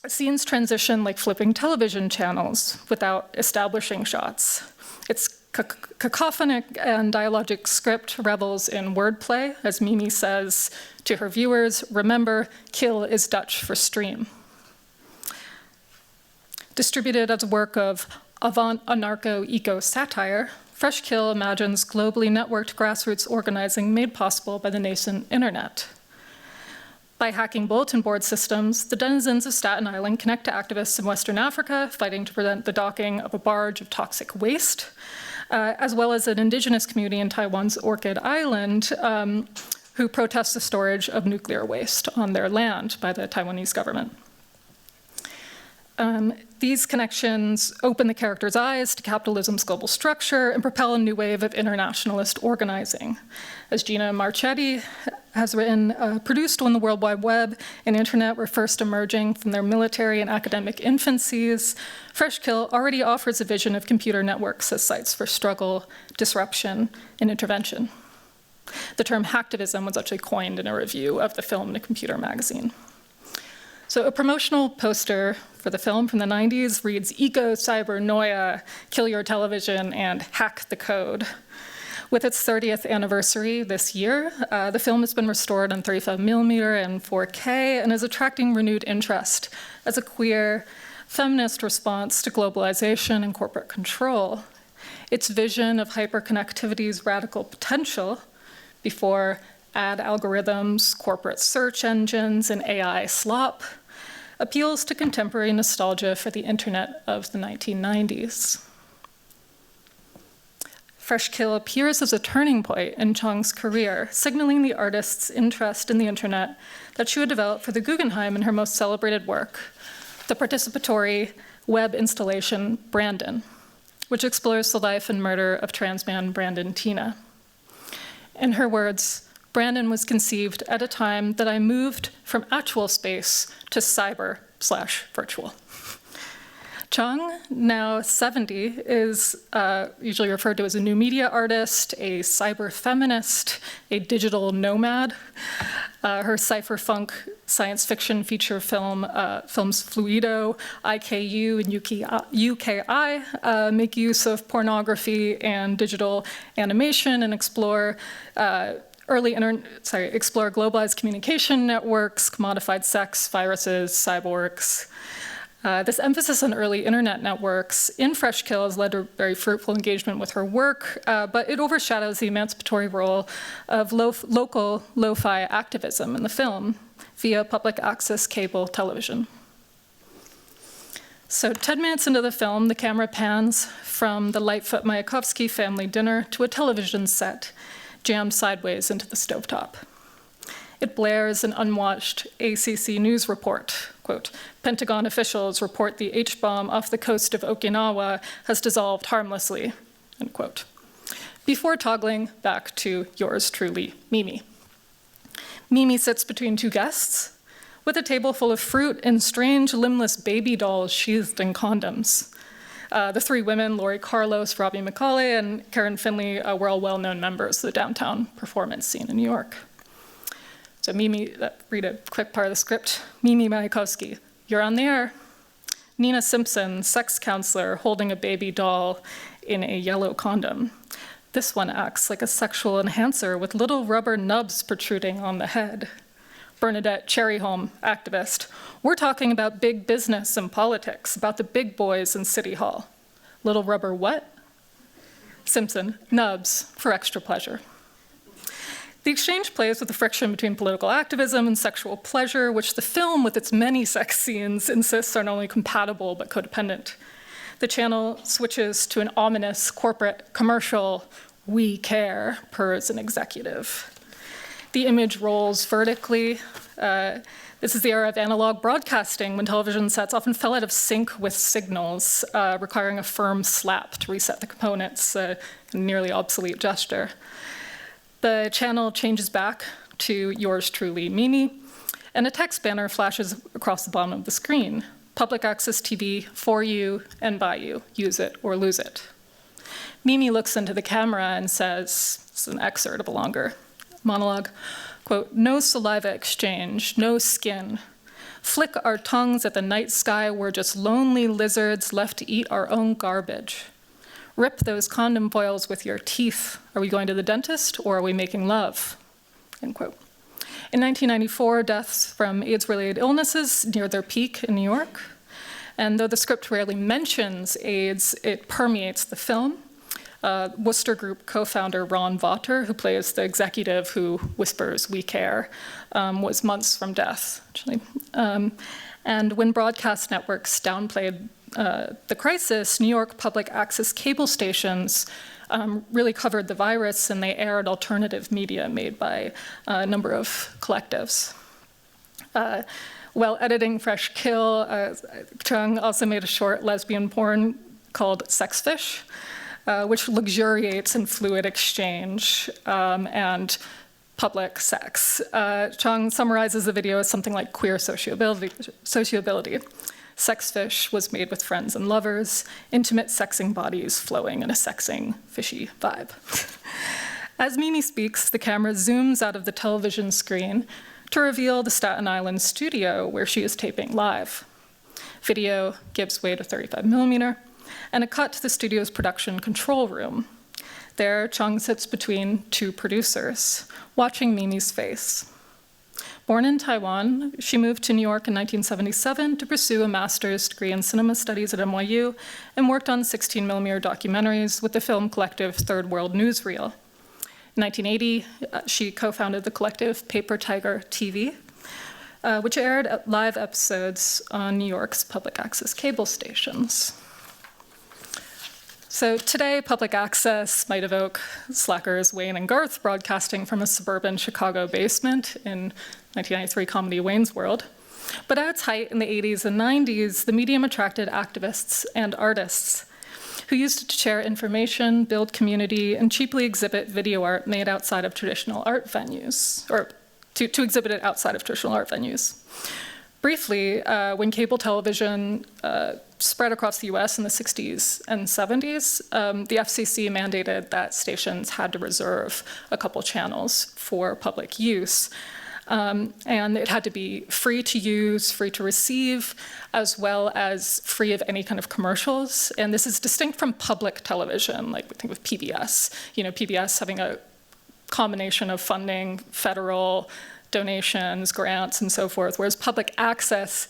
Scenes transition like flipping television channels without establishing shots. Its cacophonic and dialogic script revels in wordplay, as Mimi says to her viewers, remember, kill is Dutch for stream. Distributed as a work of avant-anarcho-eco-satire, Fresh Kill imagines globally networked grassroots organizing made possible by the nascent internet. By hacking bulletin board systems, the denizens of Staten Island connect to activists in Western Africa fighting to prevent the docking of a barge of toxic waste, as well as an indigenous community in Taiwan's Orchid Island who protest the storage of nuclear waste on their land by the Taiwanese government. These connections open the characters' eyes to capitalism's global structure and propel a new wave of internationalist organizing. As Gina Marchetti has written, produced when the World Wide Web and internet were first emerging from their military and academic infancies, Fresh Kill already offers a vision of computer networks as sites for struggle, disruption, and intervention. The term hacktivism was actually coined in a review of the film in a computer magazine. So a promotional poster for the film from the 90s reads, Eco, Cyber, Noia, Kill Your Television, and Hack the Code. With its 30th anniversary this year, the film has been restored on 35mm and 4K and is attracting renewed interest as a queer, feminist response to globalization and corporate control. Its vision of hyperconnectivity's radical potential before ad algorithms, corporate search engines, and AI slop appeals to contemporary nostalgia for the internet of the 1990s. Fresh Kill appears as a turning point in Chong's career, signaling the artist's interest in the internet that she would develop for the Guggenheim in her most celebrated work, the participatory web installation Brandon, which explores the life and murder of trans man Brandon Tina. In her words, Brandon was conceived at a time that I moved from actual space to cyber/virtual. Chong, now 70, is usually referred to as a new media artist, a cyber feminist, a digital nomad. Her cypherpunk science fiction feature films Fluido, IKU, and UKI make use of pornography and digital animation and explore explore globalized communication networks, commodified sex, viruses, cyborgs. This emphasis on early internet networks in Fresh Kill has led to very fruitful engagement with her work, but it overshadows the emancipatory role of local lo-fi activism in the film via public access cable television. So 10 minutes into the film, the camera pans from the Lightfoot-Mayakovsky family dinner to a television set jammed sideways into the stovetop. It blares an unwatched ACC news report. Quote, Pentagon officials report the H-bomb off the coast of Okinawa has dissolved harmlessly, end quote. Before toggling back to yours truly, Mimi. Mimi sits between two guests with a table full of fruit and strange limbless baby dolls sheathed in condoms. The three women, Lori Carlos, Robbie McCauley, and Karen Finley, were all well-known members of the downtown performance scene in New York. So Mimi, read a quick part of the script. Mimi Mayakovsky, you're on the air. Nina Simpson, sex counselor, holding a baby doll in a yellow condom. This one acts like a sexual enhancer with little rubber nubs protruding on the head. Bernadette Cherryholm, activist. We're talking about big business and politics, about the big boys in City Hall. Little rubber what? Simpson, nubs for extra pleasure. The exchange plays with the friction between political activism and sexual pleasure, which the film, with its many sex scenes, insists are not only compatible but codependent. The channel switches to an ominous corporate commercial, we care, purrs an executive. The image rolls vertically. This is the era of analog broadcasting, when television sets often fell out of sync with signals, requiring a firm slap to reset the components, a nearly obsolete gesture. The channel changes back to yours truly, Mimi, and a text banner flashes across the bottom of the screen. Public access TV for you and by you. Use it or lose it. Mimi looks into the camera and says, this is an excerpt of a longer monologue, quote, no saliva exchange, no skin, Flick our tongues at the night sky, we're just lonely lizards left to eat our own garbage. Rip those condom foils with your teeth. Are we going to the dentist or are we making love? End quote. In 1994, deaths from AIDS-related illnesses near their peak in New York. And though the script rarely mentions AIDS, it permeates the film. Worcester Group co-founder Ron Vaughter, who plays the executive who whispers, "We care," was months from death, actually. And when broadcast networks downplayed the crisis, New York public access cable stations really covered the virus, and they aired alternative media made by a number of collectives. While editing Fresh Kill, Chung also made a short lesbian porn called Sex Fish, which luxuriates in fluid exchange and public sex. Chung summarizes the video as something like queer sociability. Sex Fish was made with friends and lovers, intimate sexing bodies flowing in a sexing, fishy vibe. As Mimi speaks, the camera zooms out of the television screen to reveal the Staten Island studio where she is taping live. Video gives way to 35mm, and a cut to the studio's production control room. There, Chung sits between two producers, watching Mimi's face. Born in Taiwan, she moved to New York in 1977 to pursue a master's degree in cinema studies at NYU and worked on 16mm documentaries with the film collective Third World Newsreel. In 1980, she co-founded the collective Paper Tiger TV, which aired live episodes on New York's public access cable stations. So today, public access might evoke slackers Wayne and Garth broadcasting from a suburban Chicago basement in 1993 comedy Wayne's World. But at its height in the 80s and 90s, the medium attracted activists and artists who used it to share information, build community, and cheaply exhibit video art made outside of traditional art venues, or to exhibit it outside of traditional art venues. Briefly, when cable television spread across the US in the 60s and 70s, the FCC mandated that stations had to reserve a couple channels for public use. And it had to be free to use, free to receive, as well as free of any kind of commercials. And this is distinct from public television, like we think of PBS. You know, PBS having a combination of funding, federal, donations, grants, and so forth, whereas public access,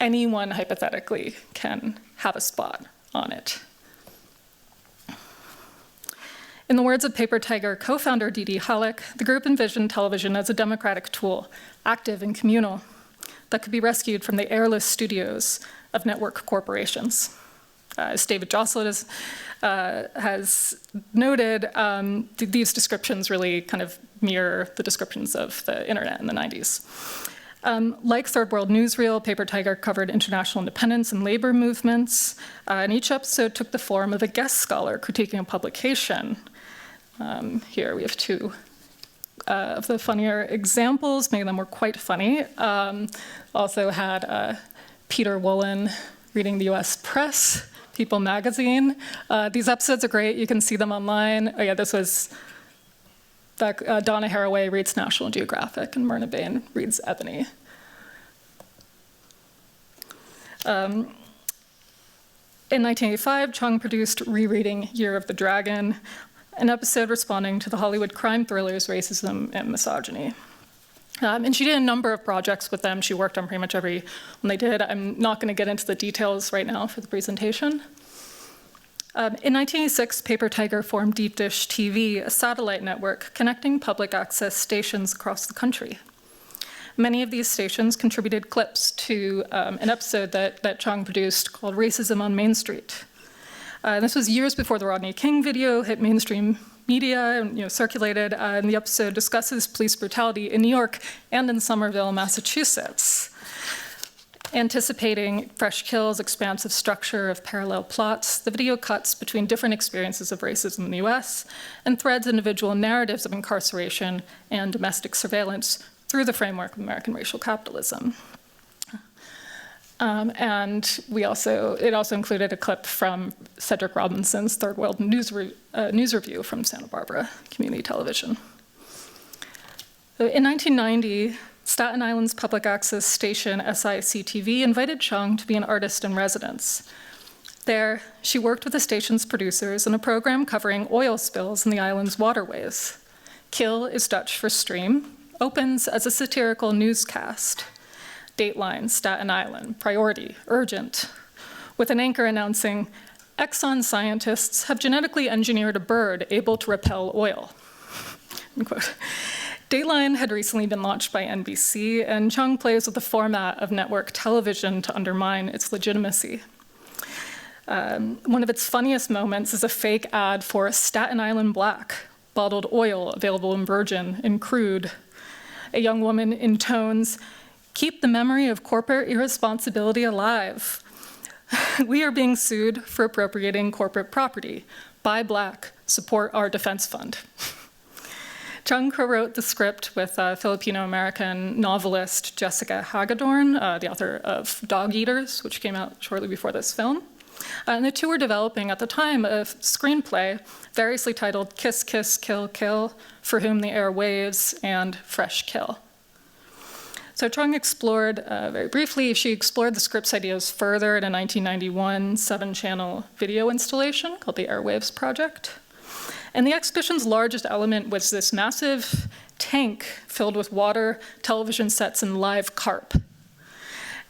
anyone hypothetically can have a spot on it. In the words of Paper Tiger co-founder Didi Halleck, the group envisioned television as a democratic tool, active and communal, that could be rescued from the airless studios of network corporations. As David Josselin has noted, these descriptions really kind of mirror the descriptions of the internet in the 90s. Like Third World Newsreel, Paper Tiger covered international independence and labor movements, and each episode took the form of a guest scholar critiquing a publication. Here we have two of the funnier examples. Many of them were quite funny. Also had Peter Woolen reading the US Press, People magazine. These episodes are great. You can see them online. Oh yeah, this was Donna Haraway reads National Geographic and Myrna Bain reads Ebony. In 1985, Chung produced Rereading Year of the Dragon, an episode responding to the Hollywood crime thrillers racism and misogyny. And she did a number of projects with them. She worked on pretty much every one they did. I'm not going to get into the details right now for the presentation. In 1986, Paper Tiger formed Deep Dish TV, a satellite network connecting public access stations across the country. Many of these stations contributed clips to an episode that Chung produced called Racism on Main Street. This was years before the Rodney King video hit mainstream media and circulated, and the episode discusses police brutality in New York and in Somerville, Massachusetts. Anticipating Fresh Kill's expansive structure of parallel plots, the video cuts between different experiences of racism in the US and threads individual narratives of incarceration and domestic surveillance through the framework of American racial capitalism. And it also included a clip from Cedric Robinson's Third World News Review from Santa Barbara Community Television. So in 1990, Staten Island's public access station SICTV invited Chung to be an artist in residence. There, she worked with the station's producers in a program covering oil spills in the island's waterways. Kill is Dutch for stream, opens as a satirical newscast. Dateline, Staten Island, priority, urgent, with an anchor announcing, Exxon scientists have genetically engineered a bird able to repel oil. Unquote. Dateline had recently been launched by NBC, and Chung plays with the format of network television to undermine its legitimacy. One of its funniest moments is a fake ad for Staten Island Black, bottled oil available in virgin and crude. A young woman intones, "Keep the memory of corporate irresponsibility alive. We are being sued for appropriating corporate property. Buy Black, support our defense fund." Chung co-wrote the script with Filipino-American novelist Jessica Hagedorn, the author of Dog Eaters, which came out shortly before this film. And the two were developing at the time a screenplay variously titled Kiss, Kiss, Kill, Kill, For Whom the Air Waves, and Fresh Kill. So Chung explored, very briefly, she explored the script's ideas further in a 1991 7-channel video installation called the Airwaves Project. And the exhibition's largest element was this massive tank filled with water, television sets, and live carp.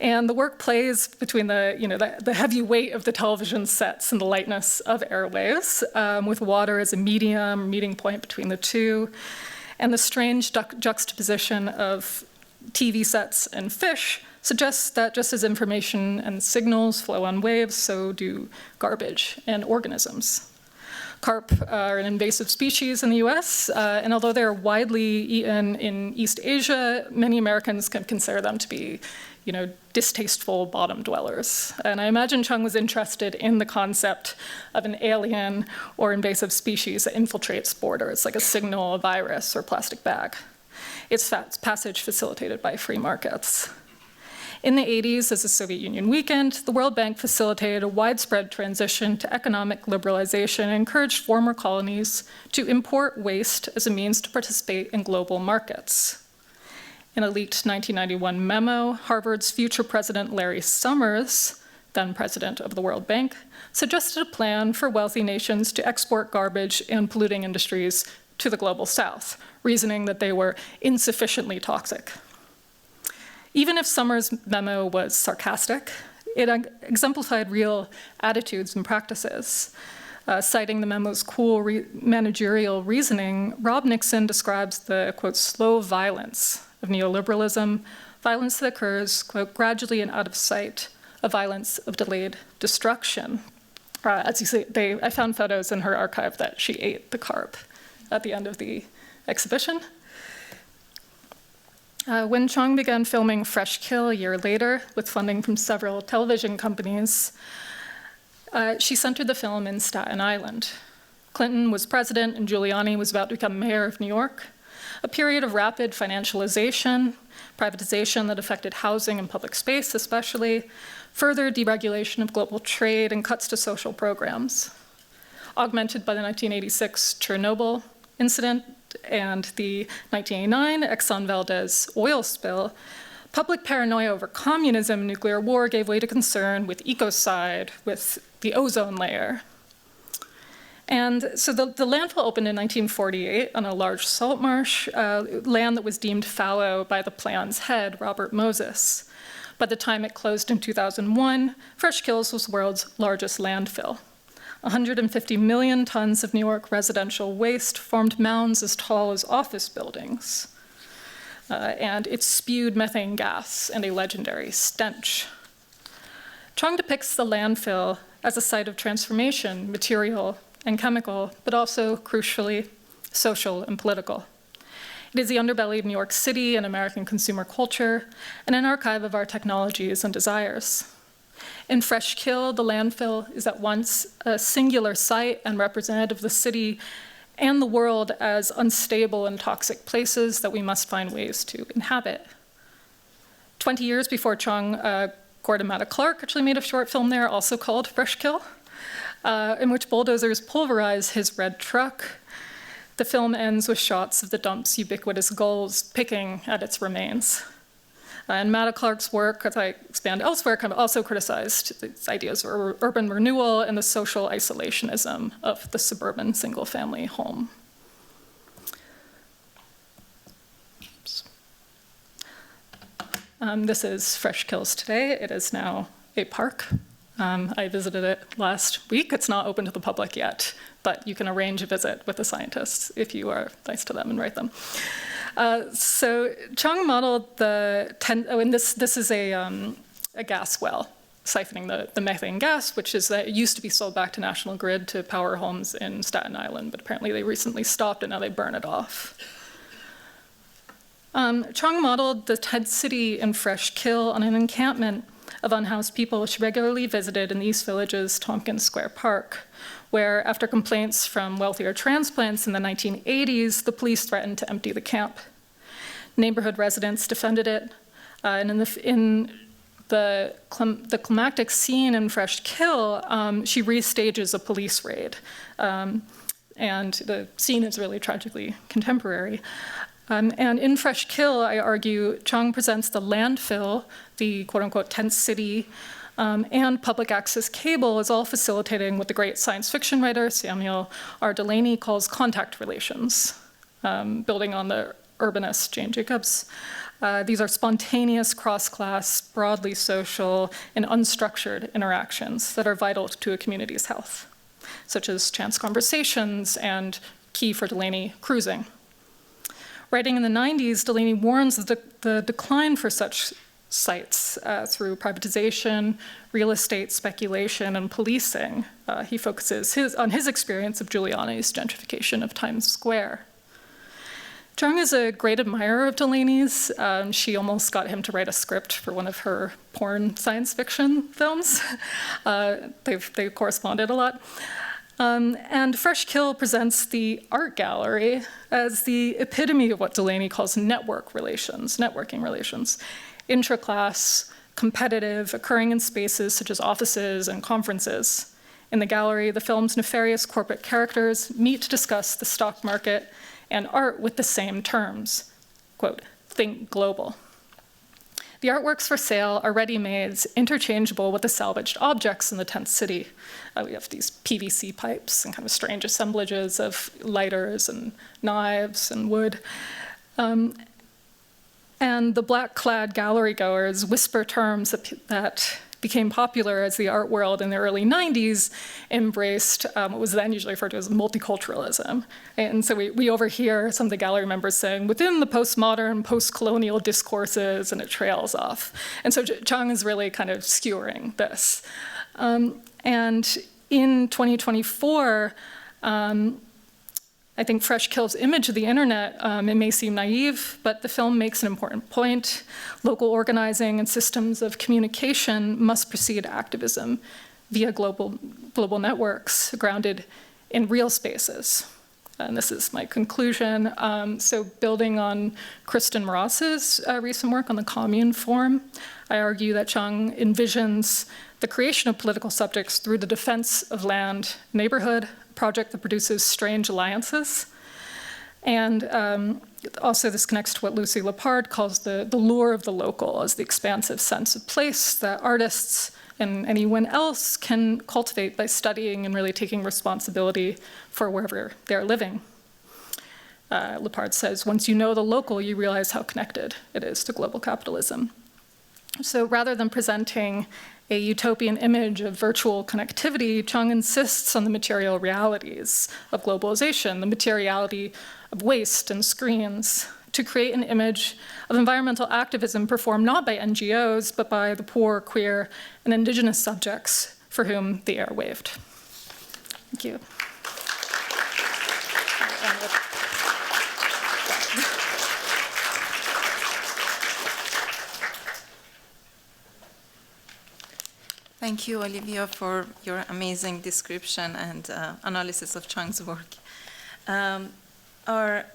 And the work plays between the heavy weight of the television sets and the lightness of Airwaves, with water as a meeting point between the two, and the strange juxtaposition of TV sets and fish suggests that just as information and signals flow on waves, so do garbage and organisms. Carp are an invasive species in the US, and although they're widely eaten in East Asia, many Americans can consider them to be, distasteful bottom dwellers. And I imagine Chung was interested in the concept of an alien or invasive species that infiltrates borders, like a signal, a virus, or plastic bag. Its passage facilitated by free markets. In the 80s, as the Soviet Union weakened, the World Bank facilitated a widespread transition to economic liberalization and encouraged former colonies to import waste as a means to participate in global markets. In a leaked 1991 memo, Harvard's future president Larry Summers, then president of the World Bank, suggested a plan for wealthy nations to export garbage and polluting industries to the global south, reasoning that they were insufficiently toxic. Even if Summers' memo was sarcastic, it exemplified real attitudes and practices. Citing the memo's cool managerial reasoning, Rob Nixon describes the, quote, slow violence of neoliberalism, violence that occurs, quote, gradually and out of sight, a violence of delayed destruction. As you see, I found photos in her archive that she ate the carp at the end of the exhibition. When Chung began filming Fresh Kill a year later, with funding from several television companies, she centered the film in Staten Island. Clinton was president and Giuliani was about to become mayor of New York. A period of rapid financialization, privatization that affected housing and public space especially, further deregulation of global trade and cuts to social programs. Augmented by the 1986 Chernobyl incident and the 1989 Exxon Valdez oil spill, public paranoia over communism and nuclear war gave way to concern with ecocide, with the ozone layer. And so the landfill opened in 1948 on a large salt marsh, land that was deemed fallow by the plan's head, Robert Moses. By the time it closed in 2001, Fresh Kills was the world's largest landfill. 150 million tons of New York residential waste formed mounds as tall as office buildings. And it spewed methane gas and a legendary stench. Chung depicts the landfill as a site of transformation, material and chemical, but also, crucially, social and political. It is the underbelly of New York City and American consumer culture, and an archive of our technologies and desires. In Fresh Kill, the landfill is at once a singular site and representative of the city and the world as unstable and toxic places that we must find ways to inhabit. 20 years before Chung, Gordon Matta Clark actually made a short film there, also called Fresh Kill, in which bulldozers pulverize his red truck. The film ends with shots of the dump's ubiquitous gulls picking at its remains. And Matta Clark's work, as I expand elsewhere, kind of also criticized these ideas of urban renewal and the social isolationism of the suburban single-family home. This is Fresh Kills today. It is now a park. I visited it last week. It's not open to the public yet, but you can arrange a visit with the scientists if you are nice to them and write them. So Chung modeled and this is a gas well, siphoning the methane gas, which is that it used to be sold back to National Grid to power homes in Staten Island, but apparently they recently stopped and now they burn it off. Chung modeled the tent city in Fresh Kill on an encampment of unhoused people she regularly visited in the East Village's Tompkins Square Park, where after complaints from wealthier transplants in the 1980s, the police threatened to empty the camp. Neighborhood residents defended it, and in the climactic scene in Fresh Kill, she restages a police raid, and the scene is really tragically contemporary. And in Fresh Kill, I argue, Chung presents the landfill, the quote-unquote tent city, and public access cable is all facilitating what the great science fiction writer Samuel R. Delany calls contact relations, building on the urbanist Jane Jacobs. These are spontaneous, cross-class, broadly social, and unstructured interactions that are vital to a community's health, such as chance conversations and, key for Delany, cruising. Writing in the 90s, Delany warns of the decline for such sites through privatization, real estate speculation, and policing. He focuses on his experience of Giuliana's gentrification of Times Square. Chung is a great admirer of Delany's. She almost got him to write a script for one of her porn science fiction films. They've corresponded a lot. And Fresh Kill presents the art gallery as the epitome of what Delany calls networking relations, intra-class, competitive, occurring in spaces such as offices and conferences. In the gallery, the film's nefarious corporate characters meet to discuss the stock market and art with the same terms, quote, think global. The artworks for sale are ready-mades, interchangeable with the salvaged objects in the tent city. We have these PVC pipes and kind of strange assemblages of lighters and knives and wood. And the black-clad gallery goers whisper terms that became popular as the art world in the early 90s embraced what was then usually referred to as multiculturalism. And so we overhear some of the gallery members saying, within the postmodern, post-colonial discourses, and it trails off. And so Chung is really kind of skewering this. And in 2024, I think Fresh Kill's image of the internet, it may seem naive, but the film makes an important point. Local organizing and systems of communication must precede activism via global networks grounded in real spaces. And this is my conclusion. So building on Kristen Ross's recent work on the commune form, I argue that Chung envisions the creation of political subjects through the defense of land, neighborhood, project that produces strange alliances. And also this connects to what Lucy Lepard calls the lure of the local, as the expansive sense of place that artists and anyone else can cultivate by studying and really taking responsibility for wherever they're living. Lepard says, once you know the local, you realize how connected it is to global capitalism. So rather than presenting a utopian image of virtual connectivity, Chung insists on the material realities of globalization, the materiality of waste and screens, to create an image of environmental activism performed not by NGOs, but by the poor, queer, and indigenous subjects for whom the air waved. Thank you. Thank you, Olivia, for your amazing description and analysis of Chung's work. Our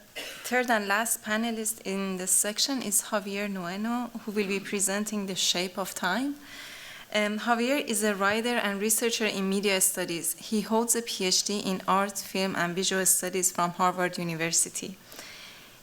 third and last panelist in this section is Xavier Nueno, who will be presenting The Shape of Time. Xavier is a writer and researcher in media studies. He holds a PhD in art, film, and visual studies from Harvard University.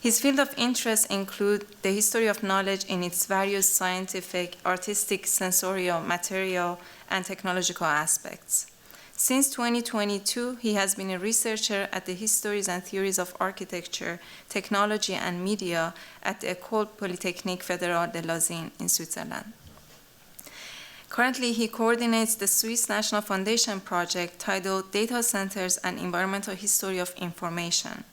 His field of interest include the history of knowledge in its various scientific, artistic, sensorial, material, and technological aspects. Since 2022, he has been a researcher at the Histories and Theories of Architecture, Technology, and Media at the École Polytechnique Fédérale de Lausanne in Switzerland. Currently, he coordinates the Swiss National Foundation project titled Data Centers and Environmental History of Information.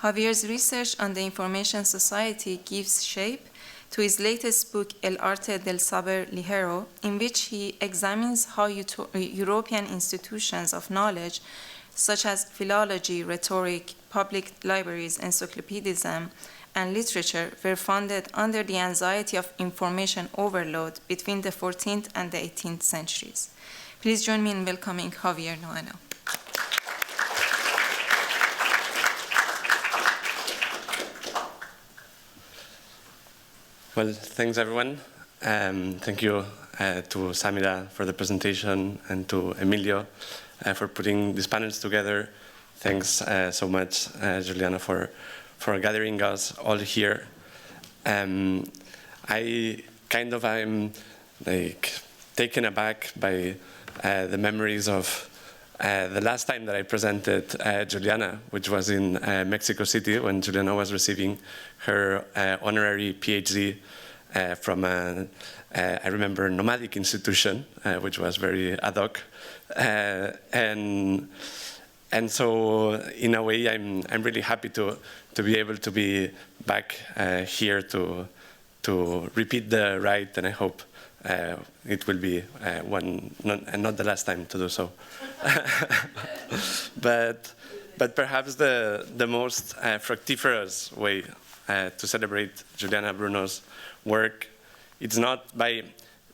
Javier's research on the information society gives shape to his latest book, El Arte del Saber Ligero, in which he examines how European institutions of knowledge, such as philology, rhetoric, public libraries, encyclopedism, and literature, were founded under the anxiety of information overload between the 14th and the 18th centuries. Please join me in welcoming Xavier Nueno. Well, thanks everyone. Thank you to Samira for the presentation and to Emilio for putting these panels together. Thanks so much, Giuliana, for gathering us all here. I'm like taken aback by the memories of the last time that I presented Giuliana, which was in Mexico City when Giuliana was receiving her honorary PhD from I remember, nomadic institution, which was very ad hoc. And so in a way, I'm really happy to be able to be back here to repeat the ride, and I hope it will be not the last time to do so. but perhaps the most fructiferous way to celebrate Giuliana Bruno's work, it's not by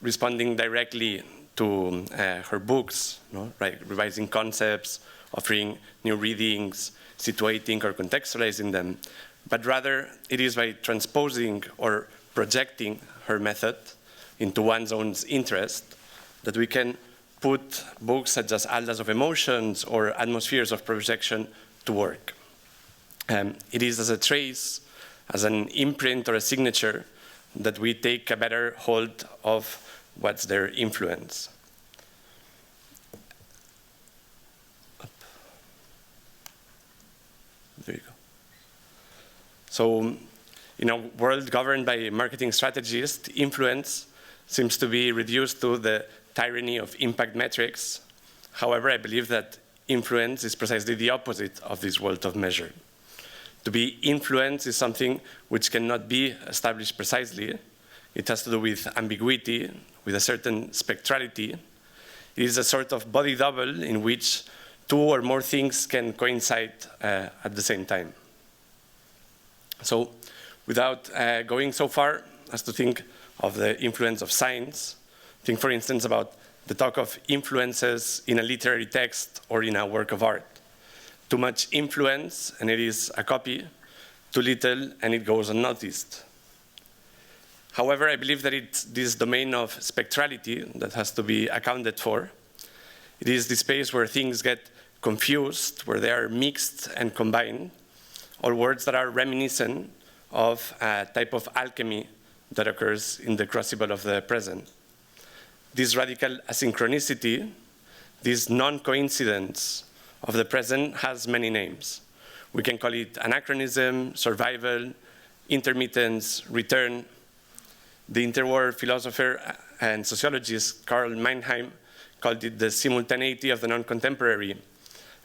responding directly to her books, right? Revising concepts, offering new readings, situating or contextualizing them, but rather it is by transposing or projecting her method into one's own interest that we can put books such as Atlas of Emotions or Atmospheres of Projection to work. It is as a trace, as an imprint or a signature, that we take a better hold of what's their influence. There you go. So, in a world governed by marketing strategies, influence seems to be reduced to the tyranny of impact metrics. However, I believe that influence is precisely the opposite of this world of measure. To be influenced is something which cannot be established precisely. It has to do with ambiguity, with a certain spectrality. It is a sort of body double in which two or more things can coincide at the same time. So, without going so far as to think of the influence of science, think, for instance, about the talk of influences in a literary text or in a work of art. Too much influence, and it is a copy. Too little, and it goes unnoticed. However, I believe that it's this domain of spectrality that has to be accounted for. It is the space where things get confused, where they are mixed and combined, or words that are reminiscent of a type of alchemy that occurs in the crucible of the present. This radical asynchronicity, this non-coincidence of the present has many names. We can call it anachronism, survival, intermittence, return. The interwar philosopher and sociologist Karl Meinheim called it the simultaneity of the non-contemporary.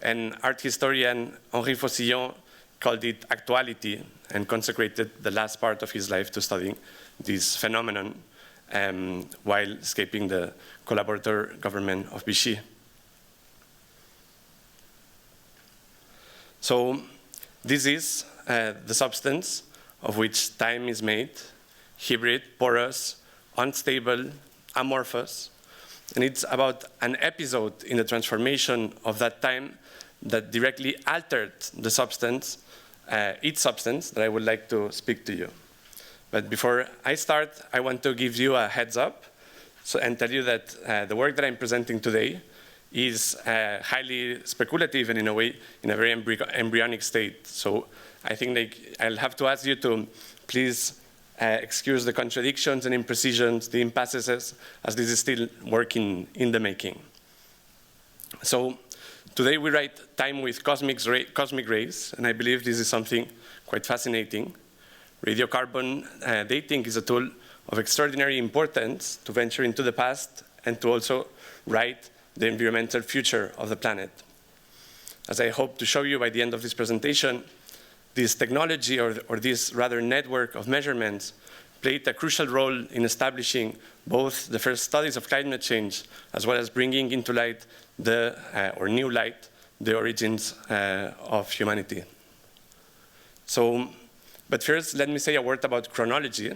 And art historian Henri Faucillon called it actuality and consecrated the last part of his life to studying this phenomenon while escaping the collaborator government of Vichy. So this is the substance of which time is made, hybrid, porous, unstable, amorphous. And it's about an episode in the transformation of that time that directly altered the substance, its substance, that I would like to speak to you. But before I start, I want to give you a heads up and tell you that the work that I'm presenting today is highly speculative and in a way, in a very embryonic state. So I think I'll have to ask you to please excuse the contradictions and imprecisions, the impasses, as this is still work in the making. So today we write time with cosmic rays, and I believe this is something quite fascinating. Radiocarbon dating is a tool of extraordinary importance to venture into the past and to also write the environmental future of the planet. As I hope to show you by the end of this presentation, this technology, or this rather network of measurements, played a crucial role in establishing both the first studies of climate change, as well as bringing into light or new light, the origins of humanity. So, but first, let me say a word about chronology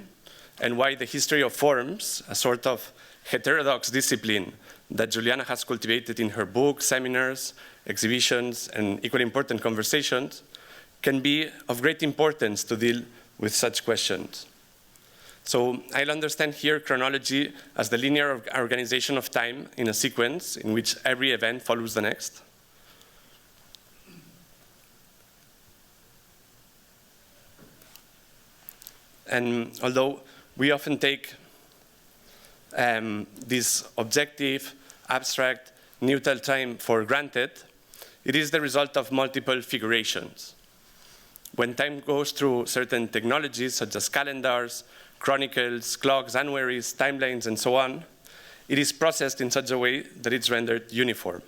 and why the history of forms, a sort of heterodox discipline that Giuliana has cultivated in her book, seminars, exhibitions, and equally important conversations, can be of great importance to deal with such questions. So I'll understand here chronology as the linear organization of time in a sequence in which every event follows the next. And although we often take this objective, abstract, neutral time for granted, it is the result of multiple figurations. When time goes through certain technologies, such as calendars, chronicles, clocks, annuaries, timelines, and so on, it is processed in such a way that it's rendered uniform.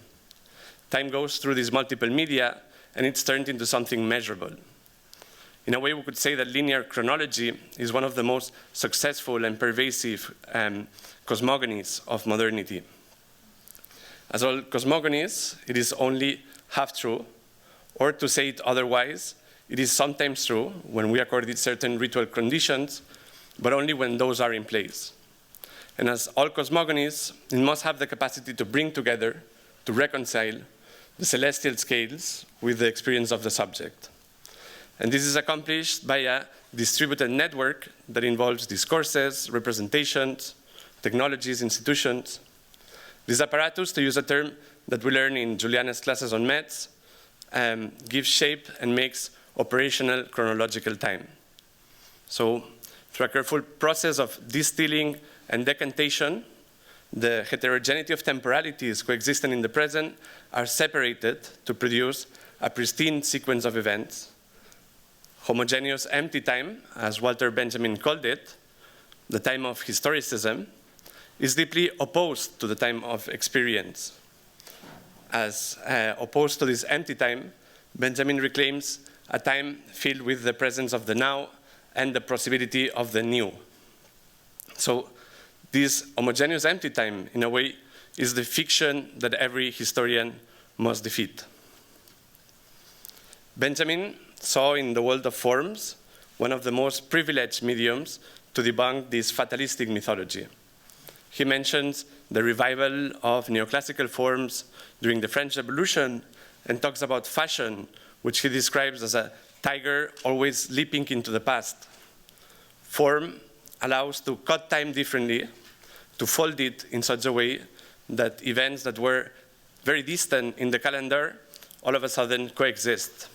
Time goes through these multiple media, and it's turned into something measurable. In a way, we could say that linear chronology is one of the most successful and pervasive cosmogonies of modernity. As all cosmogonies, it is only half true, or to say it otherwise, it is sometimes true when we accord it certain ritual conditions, but only when those are in place. And as all cosmogonies, it must have the capacity to bring together, to reconcile the celestial scales with the experience of the subject. And this is accomplished by a distributed network that involves discourses, representations, technologies, institutions. This apparatus, to use a term that we learn in Giuliana's classes on METS, gives shape and makes operational chronological time. So, through a careful process of distilling and decantation, the heterogeneity of temporalities coexistent in the present are separated to produce a pristine sequence of events. Homogeneous empty time, as Walter Benjamin called it, the time of historicism, is deeply opposed to the time of experience. As opposed to this empty time, Benjamin reclaims a time filled with the presence of the now and the possibility of the new. So this homogeneous empty time, in a way, is the fiction that every historian must defeat. Benjamin saw in the world of forms one of the most privileged mediums to debunk this fatalistic mythology. He mentions the revival of neoclassical forms during the French Revolution and talks about fashion, which he describes as a tiger always leaping into the past. Form allows to cut time differently, to fold it in such a way that events that were very distant in the calendar all of a sudden coexist.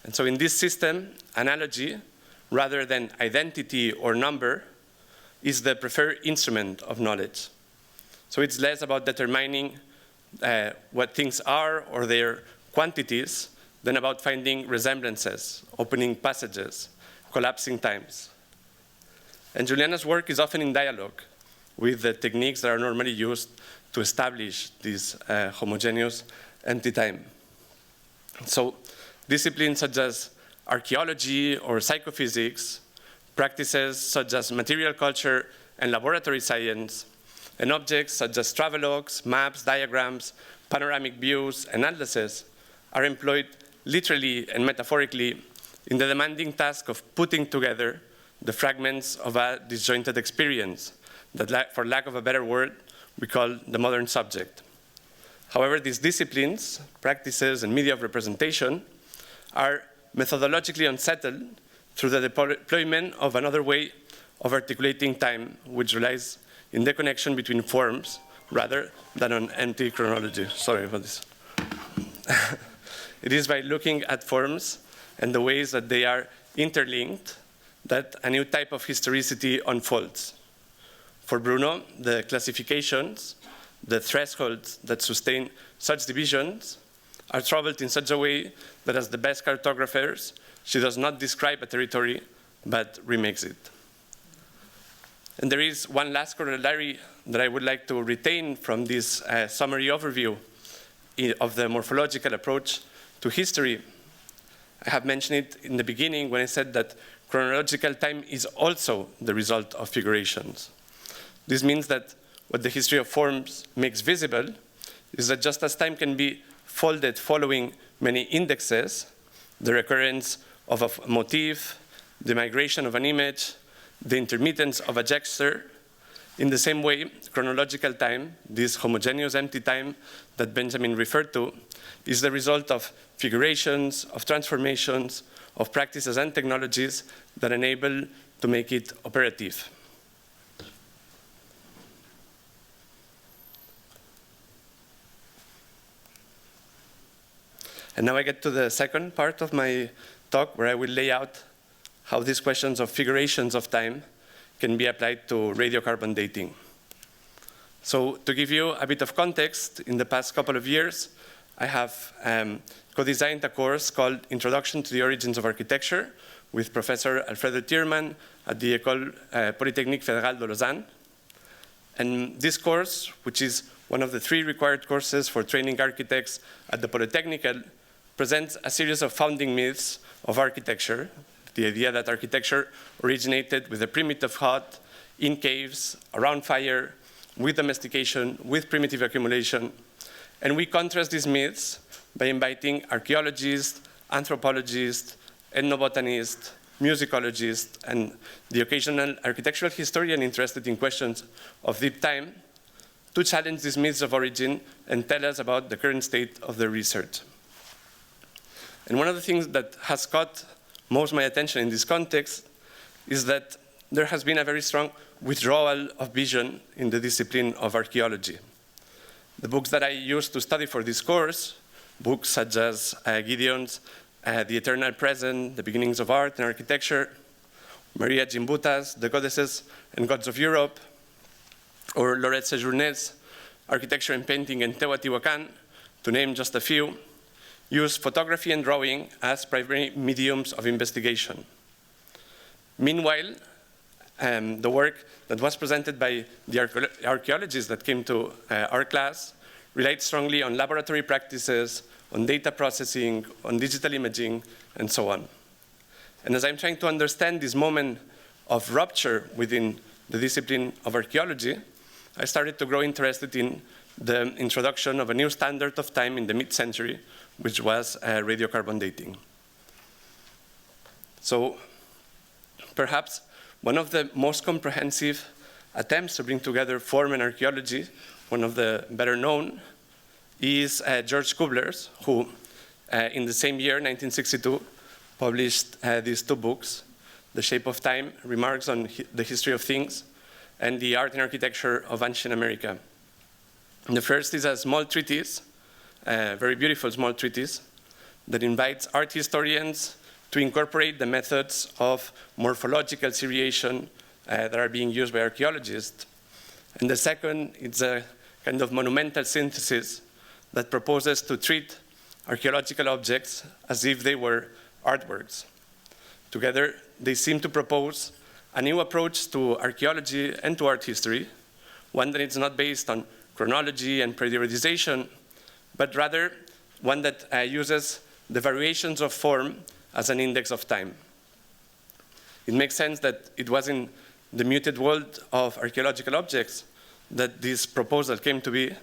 And so in this system, analogy, rather than identity or number, is the preferred instrument of knowledge. So it's less about determining what things are or their quantities than about finding resemblances, opening passages, collapsing times. And Giuliana's work is often in dialogue with the techniques that are normally used to establish this homogeneous empty time. So disciplines such as archaeology or psychophysics, practices such as material culture and laboratory science, and objects such as travelogues, maps, diagrams, panoramic views, and atlases are employed literally and metaphorically in the demanding task of putting together the fragments of a disjointed experience that, for lack of a better word, we call the modern subject. However, these disciplines, practices, and media of representation are methodologically unsettled through the deployment of another way of articulating time, which relies in the connection between forms rather than on empty chronology. Sorry for this. It is by looking at forms and the ways that they are interlinked that a new type of historicity unfolds. For Bruno, the classifications, the thresholds that sustain such divisions, are traveled in such a way that as the best cartographers, she does not describe a territory, but remakes it. And there is one last corollary that I would like to retain from this summary overview of the morphological approach to history. I have mentioned it in the beginning when I said that chronological time is also the result of figurations. This means that what the history of forms makes visible is that just as time can be folded following many indexes, the recurrence of a motif, the migration of an image, the intermittence of a gesture, in the same way, chronological time, this homogeneous empty time that Benjamin referred to, is the result of figurations, of transformations, of practices and technologies that enable to make it operative. And now I get to the second part of my talk, where I will lay out how these questions of figurations of time can be applied to radiocarbon dating. So to give you a bit of context, in the past couple of years, I have co-designed a course called Introduction to the Origins of Architecture with Professor Alfredo Tierman at the École Polytechnique Fédérale de Lausanne. And this course, which is one of the 3 required courses for training architects at the Polytechnical, presents a series of founding myths of architecture. The idea that architecture originated with a primitive hut, in caves, around fire, with domestication, with primitive accumulation. And we contrast these myths by inviting archaeologists, anthropologists, ethnobotanists, musicologists, and the occasional architectural historian interested in questions of deep time to challenge these myths of origin and tell us about the current state of the research. And one of the things that has caught most of my attention in this context is that there has been a very strong withdrawal of vision in the discipline of archaeology. The books that I used to study for this course, books such as Gideon's The Eternal Present, The Beginnings of Art and Architecture, Maria Gimbuta's The Goddesses and Gods of Europe, or Laurette Séjourné's Architecture and Painting in Teotihuacan, to name just a few, use photography and drawing as primary mediums of investigation. Meanwhile, the work that was presented by the archaeologists that came to our class relied strongly on laboratory practices, on data processing, on digital imaging, and so on. And as I'm trying to understand this moment of rupture within the discipline of archaeology, I started to grow interested in the introduction of a new standard of time in the mid-century, which was radiocarbon dating. So perhaps one of the most comprehensive attempts to bring together form and archaeology, one of the better known, is George Kubler's, who in the same year, 1962, published these 2 books, The Shape of Time, Remarks on the History of Things, and The Art and Architecture of Ancient America. And the first is a small treatise, a very beautiful small treatise, that invites art historians to incorporate the methods of morphological seriation that are being used by archaeologists. And the second is a kind of monumental synthesis that proposes to treat archaeological objects as if they were artworks. Together, they seem to propose a new approach to archaeology and to art history, one that is not based on chronology and periodization, but rather one that uses the variations of form as an index of time. It makes sense that it was in the muted world of archaeological objects that this proposal came to be.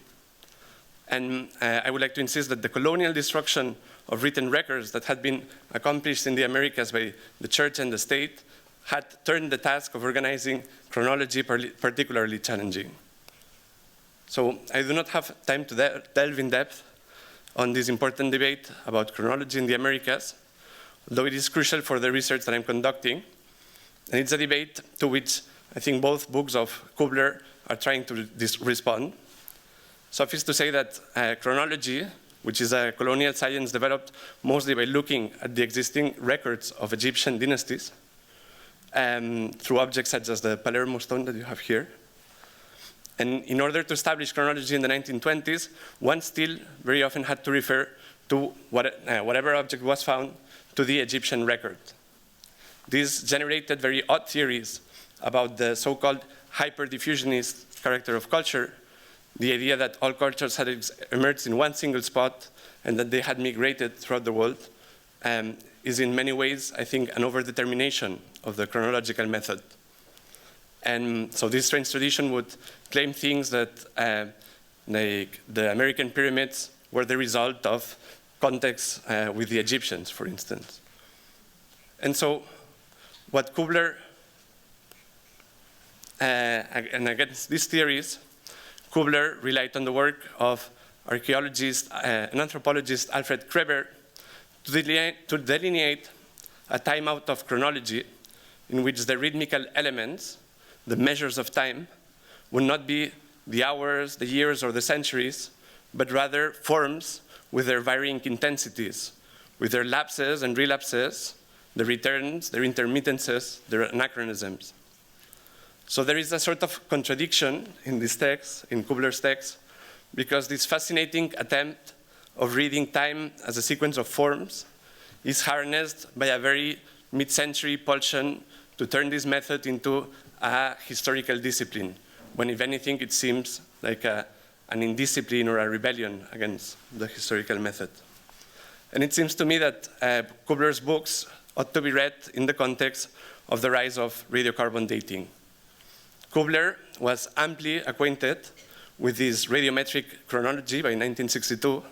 And I would like to insist that the colonial destruction of written records that had been accomplished in the Americas by the church and the state had turned the task of organizing chronology particularly challenging. So I do not have time to delve in depth on this important debate about chronology in the Americas, though it is crucial for the research that I'm conducting. And it's a debate to which I think both books of Kubler are trying to respond. Suffice to say that chronology, which is a colonial science developed mostly by looking at the existing records of Egyptian dynasties through objects such as the Palermo stone that you have here. And in order to establish chronology in the 1920s, one still very often had to refer to whatever object was found to the Egyptian record. This generated very odd theories about the so-called hyper-diffusionist character of culture, the idea that all cultures had emerged in one single spot and that they had migrated throughout the world, is in many ways, I think, an overdetermination of the chronological method. And so this strange tradition would claim things that like the American pyramids were the result of contacts with the Egyptians, for instance. And so what Kubler, and against these theories, Kubler relied on the work of archaeologist and anthropologist Alfred Kreber to delineate a time-out of chronology in which the rhythmical elements, the measures of time, would not be the hours, the years, or the centuries, but rather forms with their varying intensities, with their lapses and relapses, their returns, their intermittences, their anachronisms. So there is a sort of contradiction in this text, in Kubler's text, because this fascinating attempt of reading time as a sequence of forms is harnessed by a very mid-century pulsion to turn this method into a historical discipline, when if anything it seems like an indiscipline or a rebellion against the historical method. And it seems to me that Kubler's books ought to be read in the context of the rise of radiocarbon dating. Kubler was amply acquainted with this radiometric chronology by 1962.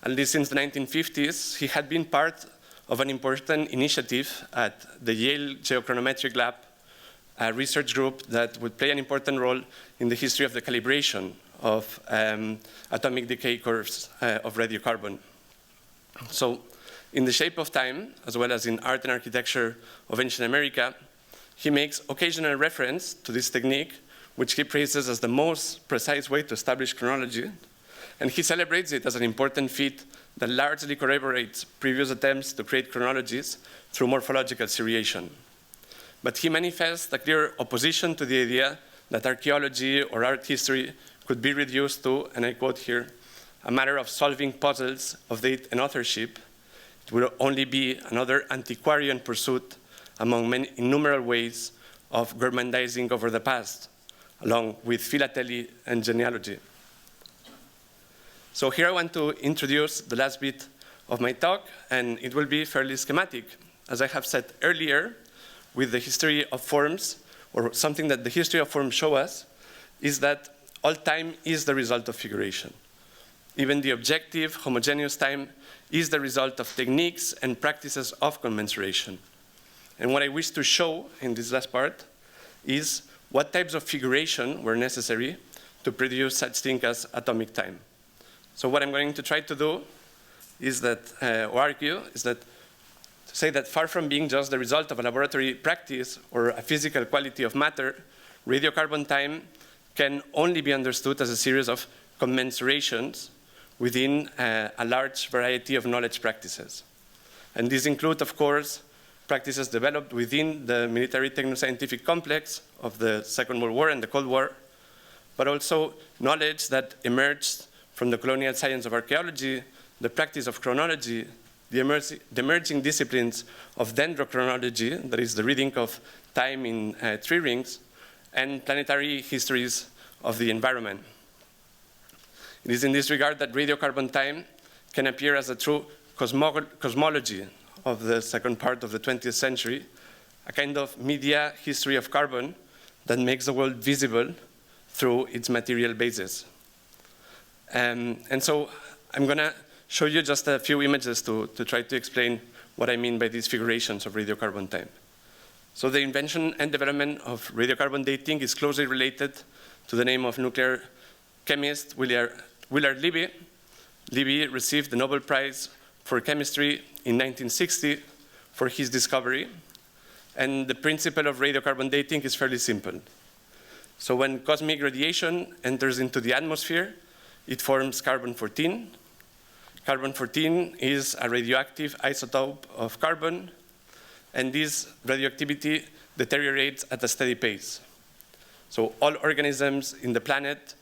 At least since the 1950s, he had been part of an important initiative at the Yale Geochronometric Lab, a research group that would play an important role in the history of the calibration of atomic decay curves of radiocarbon. So, in The Shape of Time, as well as in Art and Architecture of Ancient America, he makes occasional reference to this technique, which he praises as the most precise way to establish chronology, and he celebrates it as an important feat that largely corroborates previous attempts to create chronologies through morphological seriation. But he manifests a clear opposition to the idea that archaeology or art history could be reduced to, and I quote here, a matter of solving puzzles of date and authorship. It will only be another antiquarian pursuit among many innumerable ways of gormandizing over the past, along with philately and genealogy. So here I want to introduce the last bit of my talk, and it will be fairly schematic. As I have said earlier, with the history of forms, or something that the history of forms show us, is that all time is the result of figuration. Even the objective, homogeneous time is the result of techniques and practices of commensuration. And what I wish to show in this last part is what types of figuration were necessary to produce such thing as atomic time. So what I'm going to try to do is that, or argue, is that to say that far from being just the result of a laboratory practice or a physical quality of matter, radiocarbon time can only be understood as a series of commensurations within a large variety of knowledge practices. And these include, of course, practices developed within the military technoscientific complex of the Second World War and the Cold War, but also knowledge that emerged from the colonial science of archaeology, the practice of chronology, the emerging disciplines of dendrochronology, that is the reading of time in tree rings, and planetary histories of the environment. It is in this regard that radiocarbon time can appear as a true cosmology of the second part of the 20th century, a kind of media history of carbon that makes the world visible through its material basis. And so I'm going to show you just a few images to try to explain what I mean by these figurations of radiocarbon time. So the invention and development of radiocarbon dating is closely related to the name of nuclear chemist Willard Libby. Libby received the Nobel Prize for Chemistry in 1960 for his discovery. And the principle of radiocarbon dating is fairly simple. So when cosmic radiation enters into the atmosphere, it forms carbon-14. Carbon-14 is a radioactive isotope of carbon, and this radioactivity deteriorates at a steady pace. So all organisms in the planet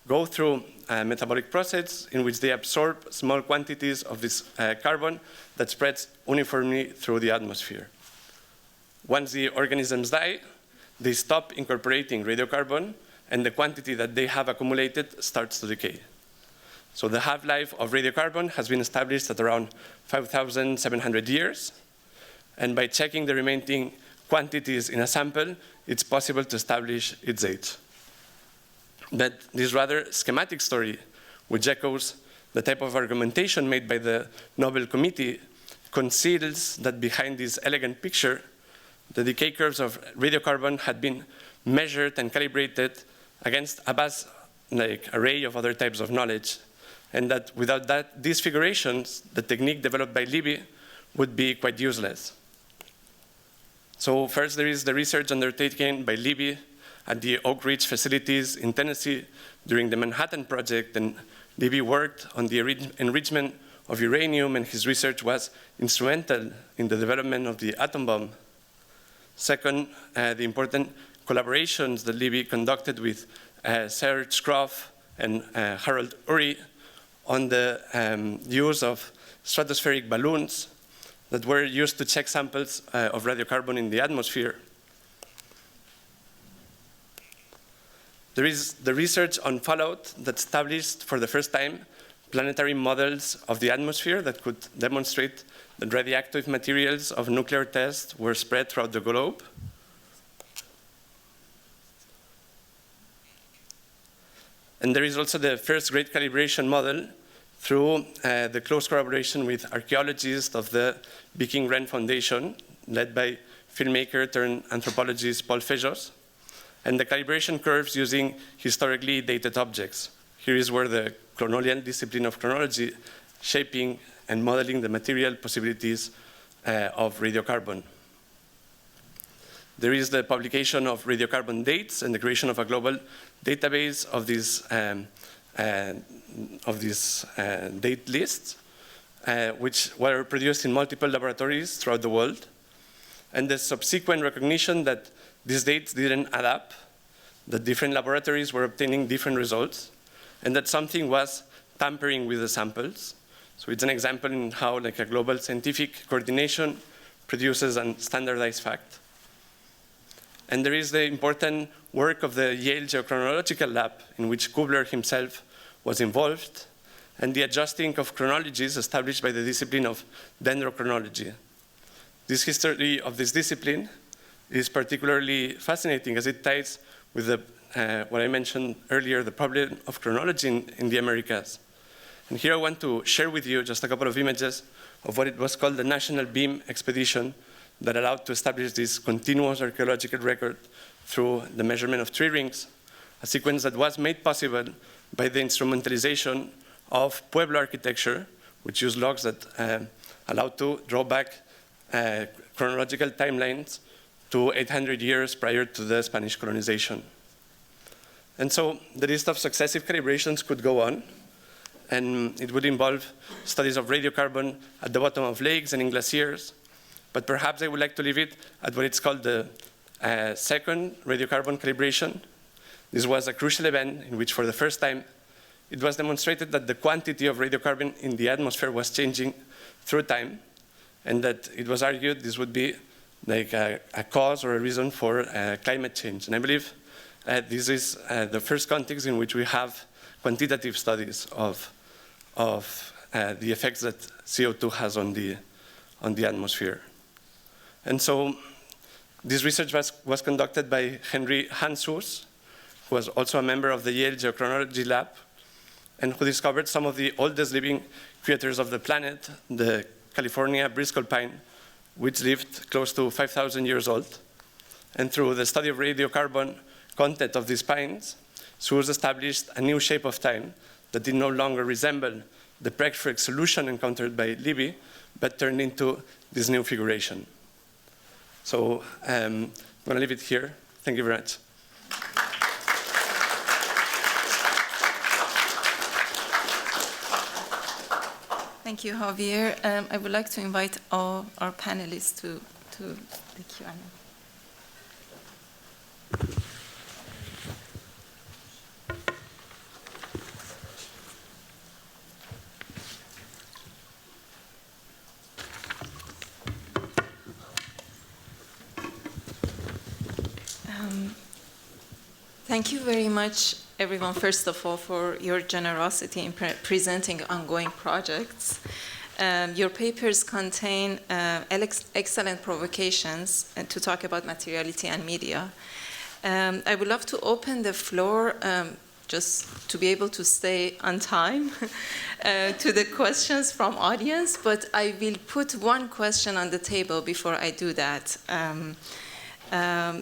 go through a metabolic process in which they absorb small quantities of this carbon that spreads uniformly through the atmosphere. Once the organisms die, they stop incorporating radiocarbon, and the quantity that they have accumulated starts to decay. So the half-life of radiocarbon has been established at around 5,700 years, and by checking the remaining quantities in a sample, it's possible to establish its age. But this rather schematic story, which echoes the type of argumentation made by the Nobel Committee, conceals that behind this elegant picture, the decay curves of radiocarbon had been measured and calibrated against a vast array of other types of knowledge, and that without these figurations, the technique developed by Libby would be quite useless. So first, there is the research undertaken by Libby at the Oak Ridge facilities in Tennessee during the Manhattan Project, and Libby worked on the enrichment of uranium, and his research was instrumental in the development of the atom bomb. Second, the important collaborations that Libby conducted with Serge Crough and Harold Urey on the use of stratospheric balloons that were used to check samples of radiocarbon in the atmosphere. There is the research on fallout that established for the first time planetary models of the atmosphere that could demonstrate that radioactive materials of nuclear tests were spread throughout the globe. And there is also the first great calibration model through the close collaboration with archaeologists of the Viking Wren Foundation, led by filmmaker turned anthropologist Paul Fejos, and the calibration curves using historically dated objects. Here is where the chronolian discipline of chronology shaping and modeling the material possibilities of radiocarbon. There is the publication of radiocarbon dates and the creation of a global database of these date lists, which were produced in multiple laboratories throughout the world, and the subsequent recognition that these dates didn't add up, that different laboratories were obtaining different results, and that something was tampering with the samples. So it's an example in how a global scientific coordination produces a standardized fact. And there is the important work of the Yale Geochronological Lab, in which Kubler himself was involved, and the adjusting of chronologies established by the discipline of dendrochronology. This history of this discipline is particularly fascinating as it ties with what I mentioned earlier, the problem of chronology in the Americas. And here I want to share with you just a couple of images of what it was called the National Beam Expedition that allowed to establish this continuous archaeological record through the measurement of tree rings, a sequence that was made possible by the instrumentalization of Pueblo architecture, which used logs that allowed to draw back chronological timelines to 800 years prior to the Spanish colonization. And so the list of successive calibrations could go on, and it would involve studies of radiocarbon at the bottom of lakes and in glaciers, but perhaps I would like to leave it at what it's called the second radiocarbon calibration. This was a crucial event in which for the first time it was demonstrated that the quantity of radiocarbon in the atmosphere was changing through time, and that it was argued this would be like a cause or a reason for climate change. And I believe this is the first context in which we have quantitative studies of the effects that CO2 has on the atmosphere. And so this research was conducted by Henry Hanshus, who was also a member of the Yale Geochronology Lab, and who discovered some of the oldest living creatures of the planet, the California Bristol pine, which lived close to 5,000 years old. And through the study of radiocarbon content of these pines, Hanshus established a new shape of time that did no longer resemble the perfect solution encountered by Libby, but turned into this new figuration. So I'm going to leave it here. Thank you very much. Thank you, Javier. I would like to invite all our panelists to the Q&A. Thank you very much, everyone, first of all, for your generosity in presenting ongoing projects. Your papers contain excellent provocations to talk about materiality and media. I would love to open the floor, just to be able to stay on time, to the questions from audience, but I will put one question on the table before I do that.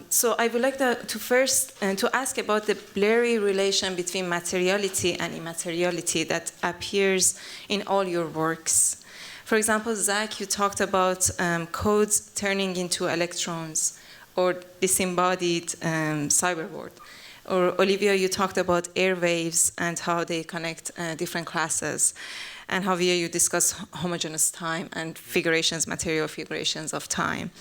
So I would like to first to ask about the blurry relation between materiality and immateriality that appears in all your works. For example, Zach, you talked about codes turning into electrons or disembodied cyber world. Or Olivia, you talked about airwaves and how they connect different classes. And Javier, you discussed homogeneous time and figurations, material figurations of time.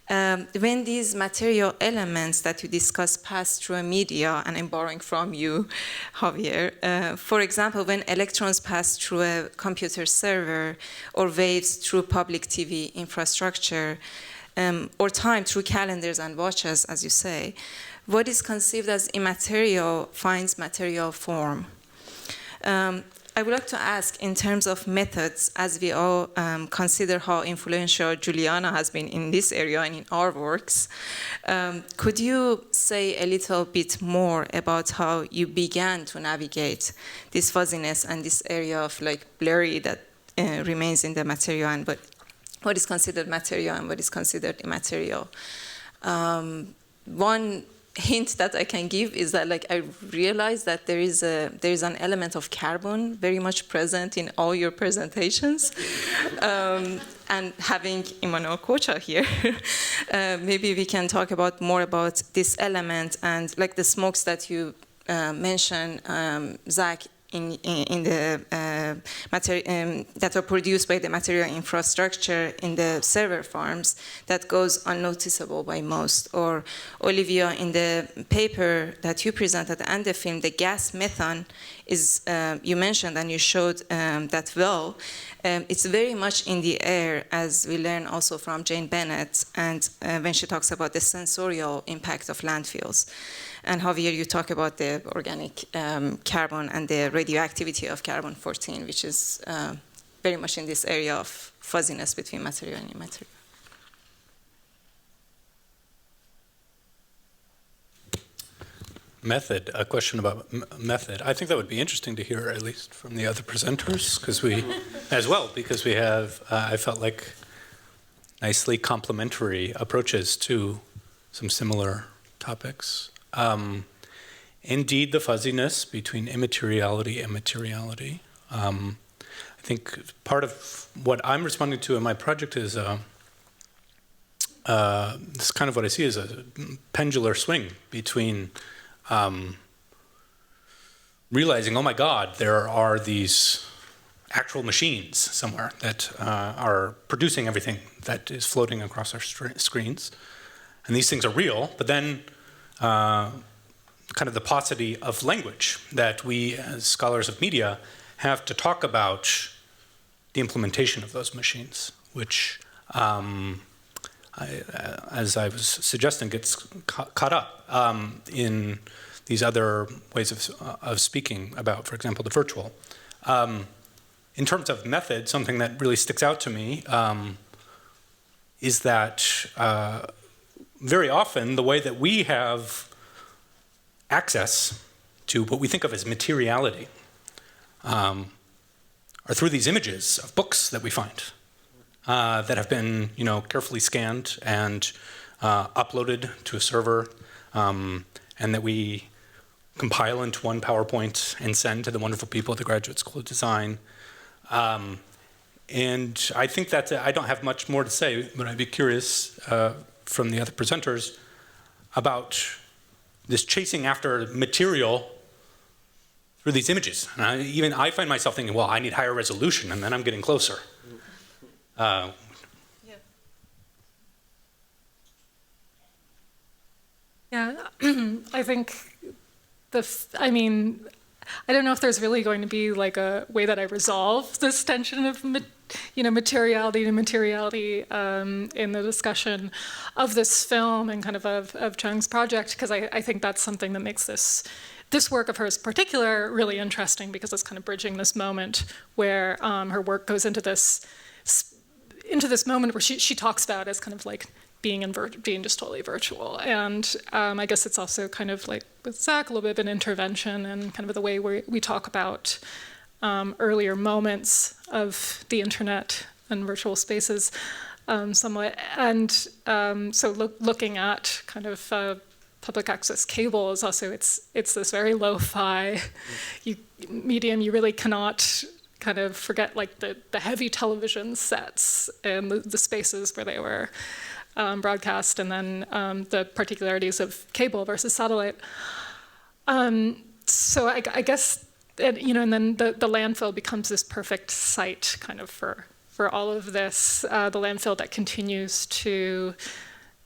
When these material elements that you discuss pass through a media, and I'm borrowing from you, Javier, for example, when electrons pass through a computer server, or waves through public TV infrastructure, or time through calendars and watches, as you say, what is conceived as immaterial finds material form. I would like to ask, in terms of methods, as we all consider how influential Giuliana has been in this area and in our works, could you say a little bit more about how you began to navigate this fuzziness and this area of like blurry that remains in the material, and what is considered material and what is considered immaterial? One hint that I can give is that, like, I realized that there is an element of carbon very much present in all your presentations. And having Emmanuel Kocha here, maybe we can talk about more about this element and like the smokes that you mentioned, Zach, in the that are produced by the material infrastructure in the server farms that goes unnoticeable by most. Or Olivia, in the paper that you presented and the film, the gas methane is, you mentioned and you showed that well. It's very much in the air, as we learn also from Jane Bennett, and when she talks about the sensorial impact of landfills. And Javier, you talk about the organic carbon and the radioactivity of carbon-14, which is very much in this area of fuzziness between material and immaterial. Method, a question about method. I think that would be interesting to hear, at least from the other presenters, because we, as well, because we have, I felt like, nicely complementary approaches to some similar topics. Indeed, the fuzziness between immateriality and materiality. I think part of what I'm responding to in my project is this is kind of what I see as a pendular swing between realizing, oh my God, there are these actual machines somewhere that are producing everything that is floating across our screens. And these things are real, but then kind of the paucity of language that we as scholars of media have to talk about the implementation of those machines, which, as I was suggesting, gets caught up in these other ways of speaking about, for example, the virtual. In terms of method, something that really sticks out to me is that very often the way that we have access to what we think of as materiality are through these images of books that we find that have been, carefully scanned and uploaded to a server, and that we compile into one PowerPoint and send to the wonderful people at the Graduate School of Design. And I think that I don't have much more to say, but I'd be curious from the other presenters about this chasing after material through these images. And even I find myself thinking, well, I need higher resolution, and then I'm getting closer. Yeah, I think I mean, I don't know if there's really going to be like a way that I resolve this tension of, materiality to materiality in the discussion of this film and kind of Chung's project, because I think that's something that makes this work of hers in particular really interesting, because it's kind of bridging this moment where her work goes into this moment where she talks about as kind of like being just totally virtual. And I guess it's also kind of like with Zach, a little bit of an intervention and kind of the way we talk about earlier moments of the internet and virtual spaces somewhat. And so looking at kind of public access cable is also, it's this very lo-fi medium. You really cannot kind of forget like the heavy television sets and the spaces where they were broadcast, and then the particularities of cable versus satellite. So I guess, and then the landfill becomes this perfect site kind of for all of this. The landfill that continues to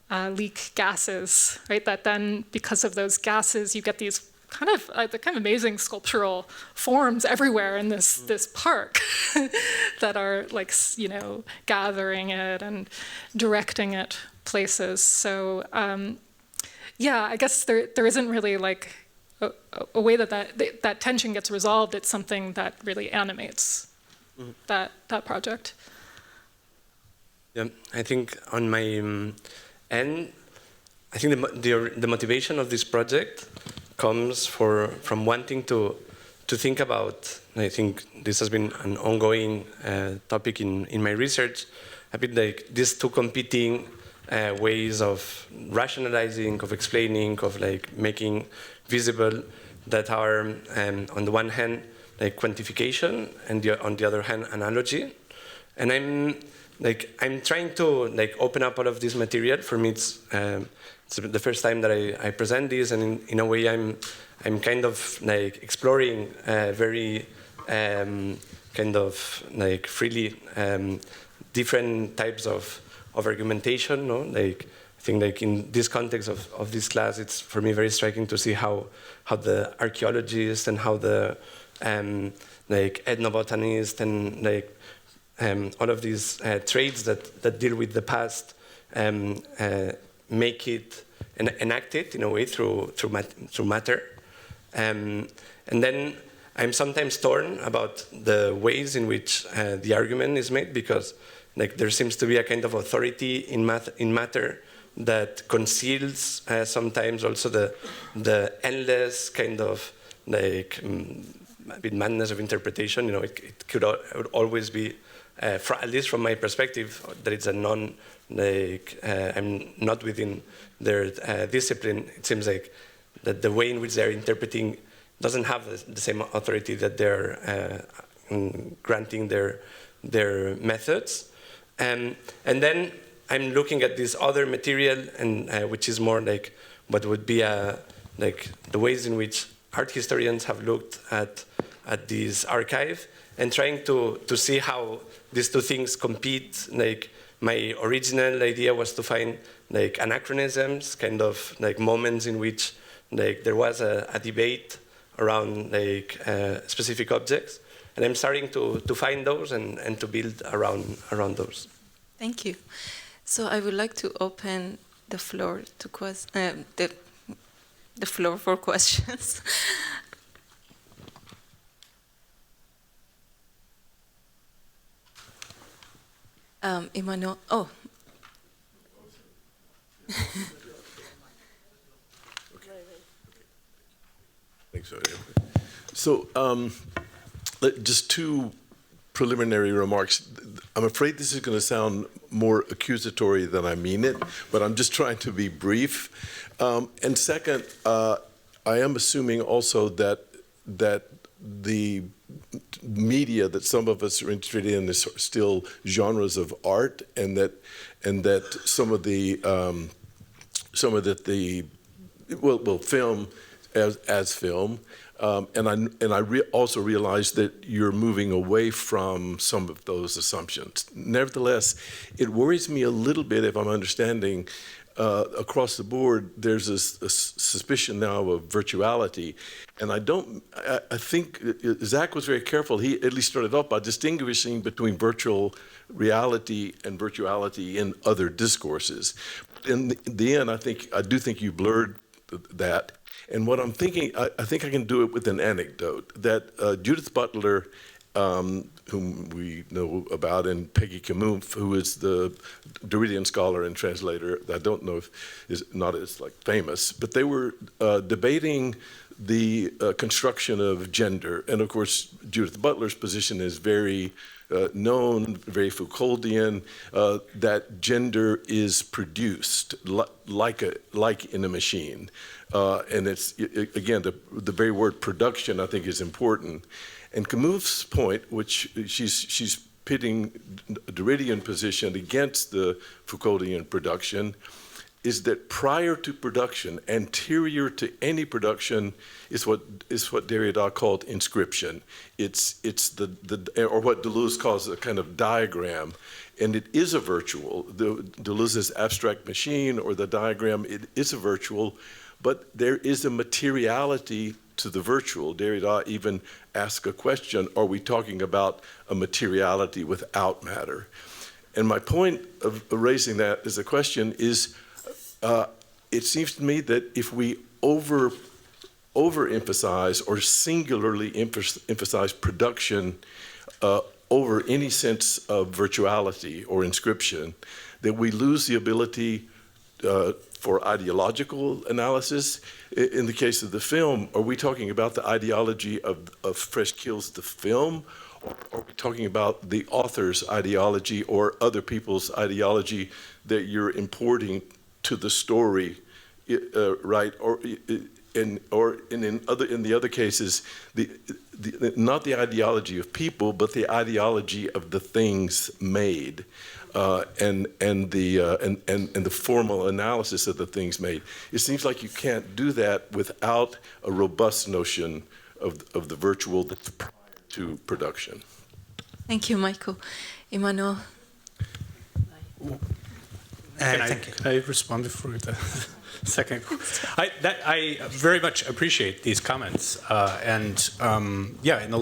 leak gases, right? That then, because of those gases, you get these kind of amazing sculptural forms everywhere in this park that are like, gathering it and directing it places. So yeah, I guess there isn't really like a way that tension gets resolved. It's something that really animates that project. Yeah, I think on my end, I think the motivation of this project comes from wanting to think about, I think this has been an ongoing topic in my research, a bit like these two competing ways of rationalizing, of explaining, of like making visible, that are on the one hand like quantification and on the other hand analogy. And I'm trying to like open up all of this material. For me, it's the first time that I present this, and in a way I'm kind of like exploring very kind of like freely different types of argumentation. No, like I think like in this context of this class, it's for me very striking to see how the archaeologists and how the like ethnobotanists and like all of these traits that deal with the past make it and enact it in a way through matter. And then I'm sometimes torn about the ways in which the argument is made, because like there seems to be a kind of authority in matter that conceals sometimes also the endless kind of like a bit madness of interpretation. It would always be, at least from my perspective, that it's a I'm not within their discipline. It seems like that the way in which they're interpreting doesn't have the same authority that they're granting their methods. And then I'm looking at this other material, and which is more like what would be like the ways in which art historians have looked at this archive, and trying to see how these two things compete. Like my original idea was to find like anachronisms, kind of like moments in which like there was a debate around like specific objects, and I'm starting to find those and to build around those. Thank you. So I would like to open the floor to the floor for questions. Emmanuel, oh. Thanks. So just two preliminary remarks. I'm afraid this is going to sound more accusatory than I mean it, but I'm just trying to be brief. And second, I am assuming also that the media that some of us are interested in is still genres of art, and that some of the film as film Also realize that you're moving away from some of those assumptions. Nevertheless, it worries me a little bit, if I'm understanding, across the board, there's a suspicion now of virtuality. And I think Zach was very careful. He at least started off by distinguishing between virtual reality and virtuality in other discourses. In the end, I do think you blurred that. And what I'm thinking, I think I can do it with an anecdote, that Judith Butler, whom we know about, and Peggy Kamouf, who is the Derridian scholar and translator, I don't know if is not as like famous, but they were debating the construction of gender. And of course, Judith Butler's position is very known, very Foucauldian, that gender is produced like in a machine. And it's, again, the very word production, I think, is important. And Kamouf's point, which she's pitting a Derridian position against the Foucauldian production, is that prior to production, anterior to any production, is what Derrida called inscription. It's or what Deleuze calls a kind of diagram, and it is a virtual. Deleuze's abstract machine or the diagram, it is a virtual, but there is a materiality to the virtual. Derrida even asked a question, are we talking about a materiality without matter? And my point of raising that as a question is, it seems to me that if we overemphasize or singularly emphasize production over any sense of virtuality or inscription, that we lose the ability for ideological analysis. In the case of the film, are we talking about the ideology of Fresh Kills the film? Or are we talking about the author's ideology or other people's ideology that you're importing to the story, right? Or in the other cases, not the ideology of people, but the ideology of the things made, and the formal analysis of the things made. It seems like you can't do that without a robust notion of the virtual that's prior to production. Thank you, Michael. Emmanuel. Can I respond before the second? I very much appreciate these comments. Yeah, in the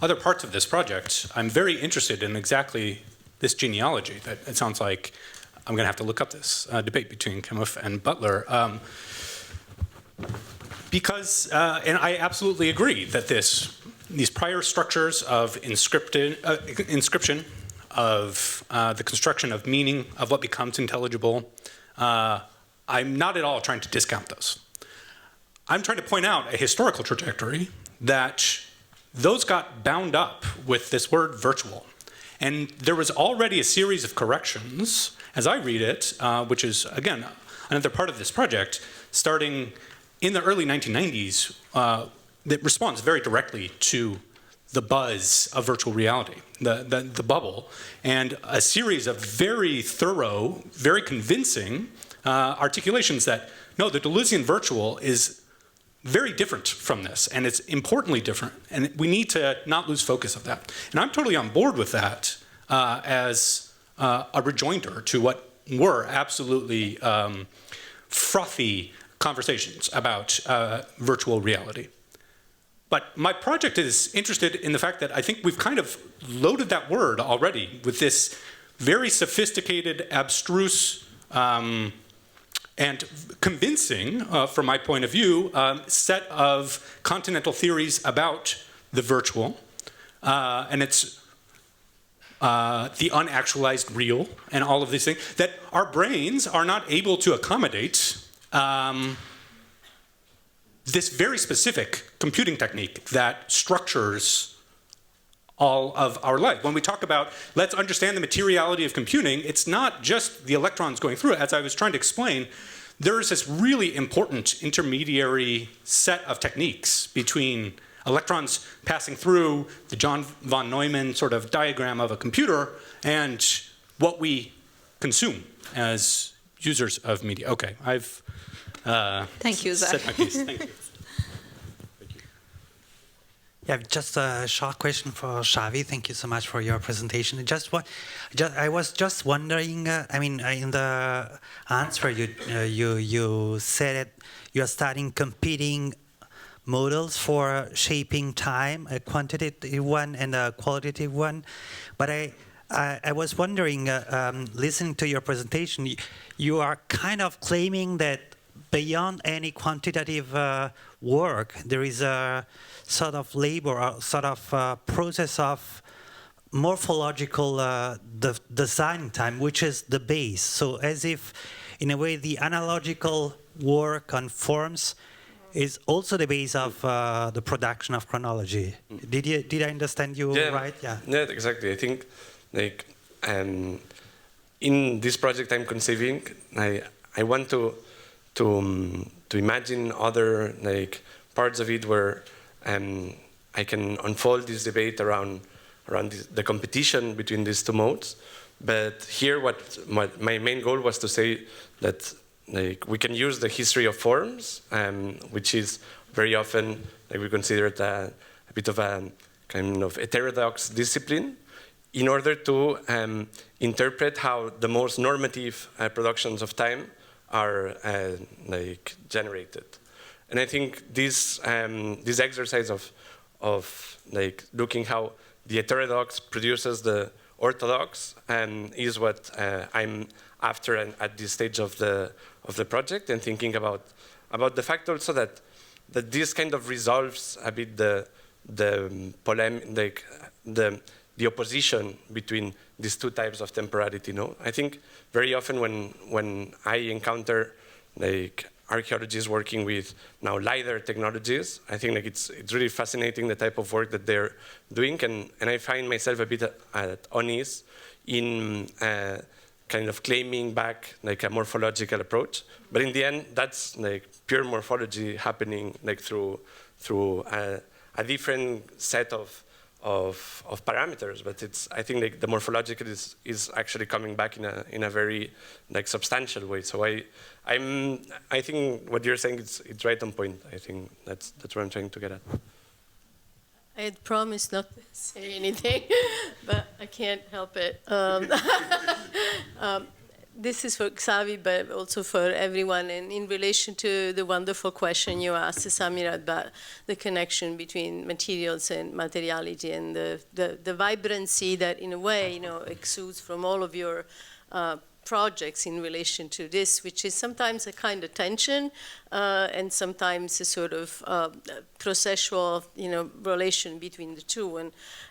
other parts of this project, I'm very interested in exactly this genealogy. That it sounds like I'm going to have to look up this debate between Kamouf and Butler. Because, and I absolutely agree that these prior structures of inscription, of the construction of meaning, of what becomes intelligible, I'm not at all trying to discount those. I'm trying to point out a historical trajectory that those got bound up with this word virtual. And there was already a series of corrections, as I read it, which is, again, another part of this project, starting in the early 1990s, that responds very directly to the buzz of virtual reality, the bubble, and a series of very thorough, very convincing articulations that, no, the Deleuzian virtual is very different from this, and it's importantly different, and we need to not lose focus of that. And I'm totally on board with that as a rejoinder to what were absolutely frothy conversations about virtual reality. But my project is interested in the fact that I think we've kind of loaded that word already with this very sophisticated, abstruse, and convincing, from my point of view, set of continental theories about the virtual. And it's the unactualized real and all of these things that our brains are not able to accommodate this very specific computing technique that structures all of our life. When we talk about, let's understand the materiality of computing, it's not just the electrons going through it. As I was trying to explain, there is this really important intermediary set of techniques between electrons passing through the John von Neumann sort of diagram of a computer and what we consume as users of media. Okay, I've Thank you, Zach. said my piece. Thank you. Yeah, just a short question for Xavi. Thank you so much for your presentation. I was just wondering. In the answer you said it, you are studying competing models for shaping time, a quantitative one and a qualitative one. But I was wondering, listening to your presentation, you are kind of claiming that beyond any quantitative work, there is a sort of labor, a sort of process of morphological design time, which is the base. So as if, in a way, the analogical work on forms is also the base of the production of chronology. Did I understand you right? Yeah. Yeah, exactly. I think, in this project I'm conceiving, I want to imagine other parts of it where I can unfold this debate around the competition between these two modes. But here, what my main goal was to say that we can use the history of forms, which is very often we consider it a bit of a kind of heterodox discipline, in order to interpret how the most normative productions of time are generated. And I think this exercise of looking how the heterodox produces the orthodox is what I'm after at this stage of the project, and thinking about the fact also that this kind of resolves a bit the polemic, the opposition between these two types of temporality. No, I think very often when I encounter archaeologists working with now LiDAR technologies, I think it's really fascinating the type of work that they're doing, and I find myself a bit at unease in kind of claiming back a morphological approach. But in the end, that's pure morphology happening through a different set of parameters, but I think the morphological is actually coming back in a very substantial way. So I think what you're saying it's right on point. I think that's what I'm trying to get at. I had promised not to say anything, but I can't help it. This is for Xavier, but also for everyone. And in relation to the wonderful question you asked, Samira, about the connection between materials and materiality, and the vibrancy that, in a way, exudes from all of your projects in relation to this, which is sometimes a kind of tension and sometimes a sort of processual, relation between the two.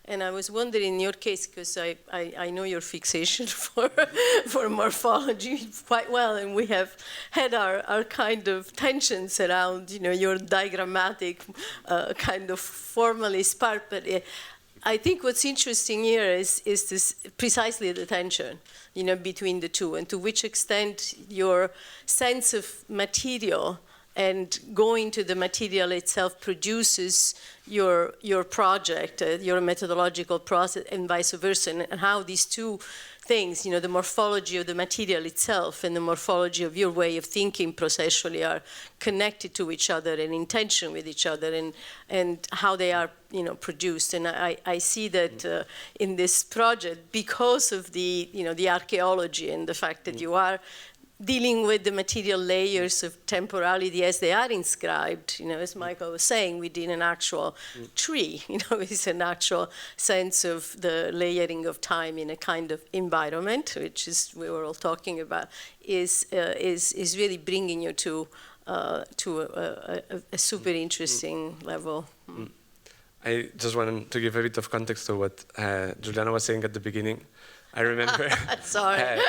And I was wondering, in your case, because I know your fixation for morphology quite well, and we have had our kind of tensions around, your diagrammatic kind of formalist part, but I think what's interesting here is this precisely the tension, between the two, and to which extent your sense of material and going to the material itself produces your project, your methodological process, and vice versa, and how these two things, the morphology of the material itself and the morphology of your way of thinking processually are connected to each other and in tension with each other, and how they are, produced. And I see that in this project, because of the archaeology and the fact that you are dealing with the material layers of temporality as they are inscribed, as Michael was saying, within an actual tree, it's an actual sense of the layering of time in a kind of environment, which is we were all talking about, is really bringing you to a super interesting level. I just wanted to give a bit of context to what Giuliana was saying at the beginning. I remember Sorry.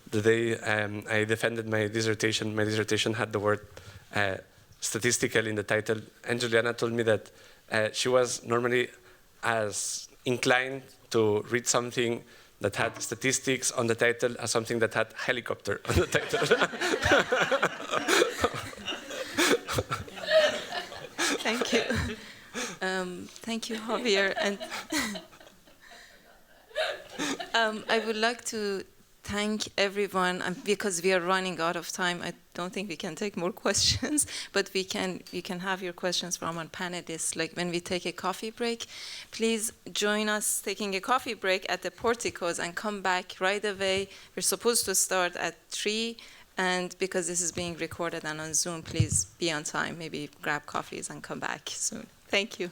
The day I defended my dissertation had the word statistical in the title, and Giuliana told me that she was normally as inclined to read something that had statistics on the title as something that had helicopter on the title. Thank you. Thank you, Javier. And I would like to thank everyone, because we are running out of time. I don't think we can take more questions, but you can have your questions from our panelists, like when we take a coffee break. Please join us taking a coffee break at the porticos and come back right away. We're supposed to start at 3, and because this is being recorded and on Zoom, please be on time. Maybe grab coffees and come back soon. Thank you.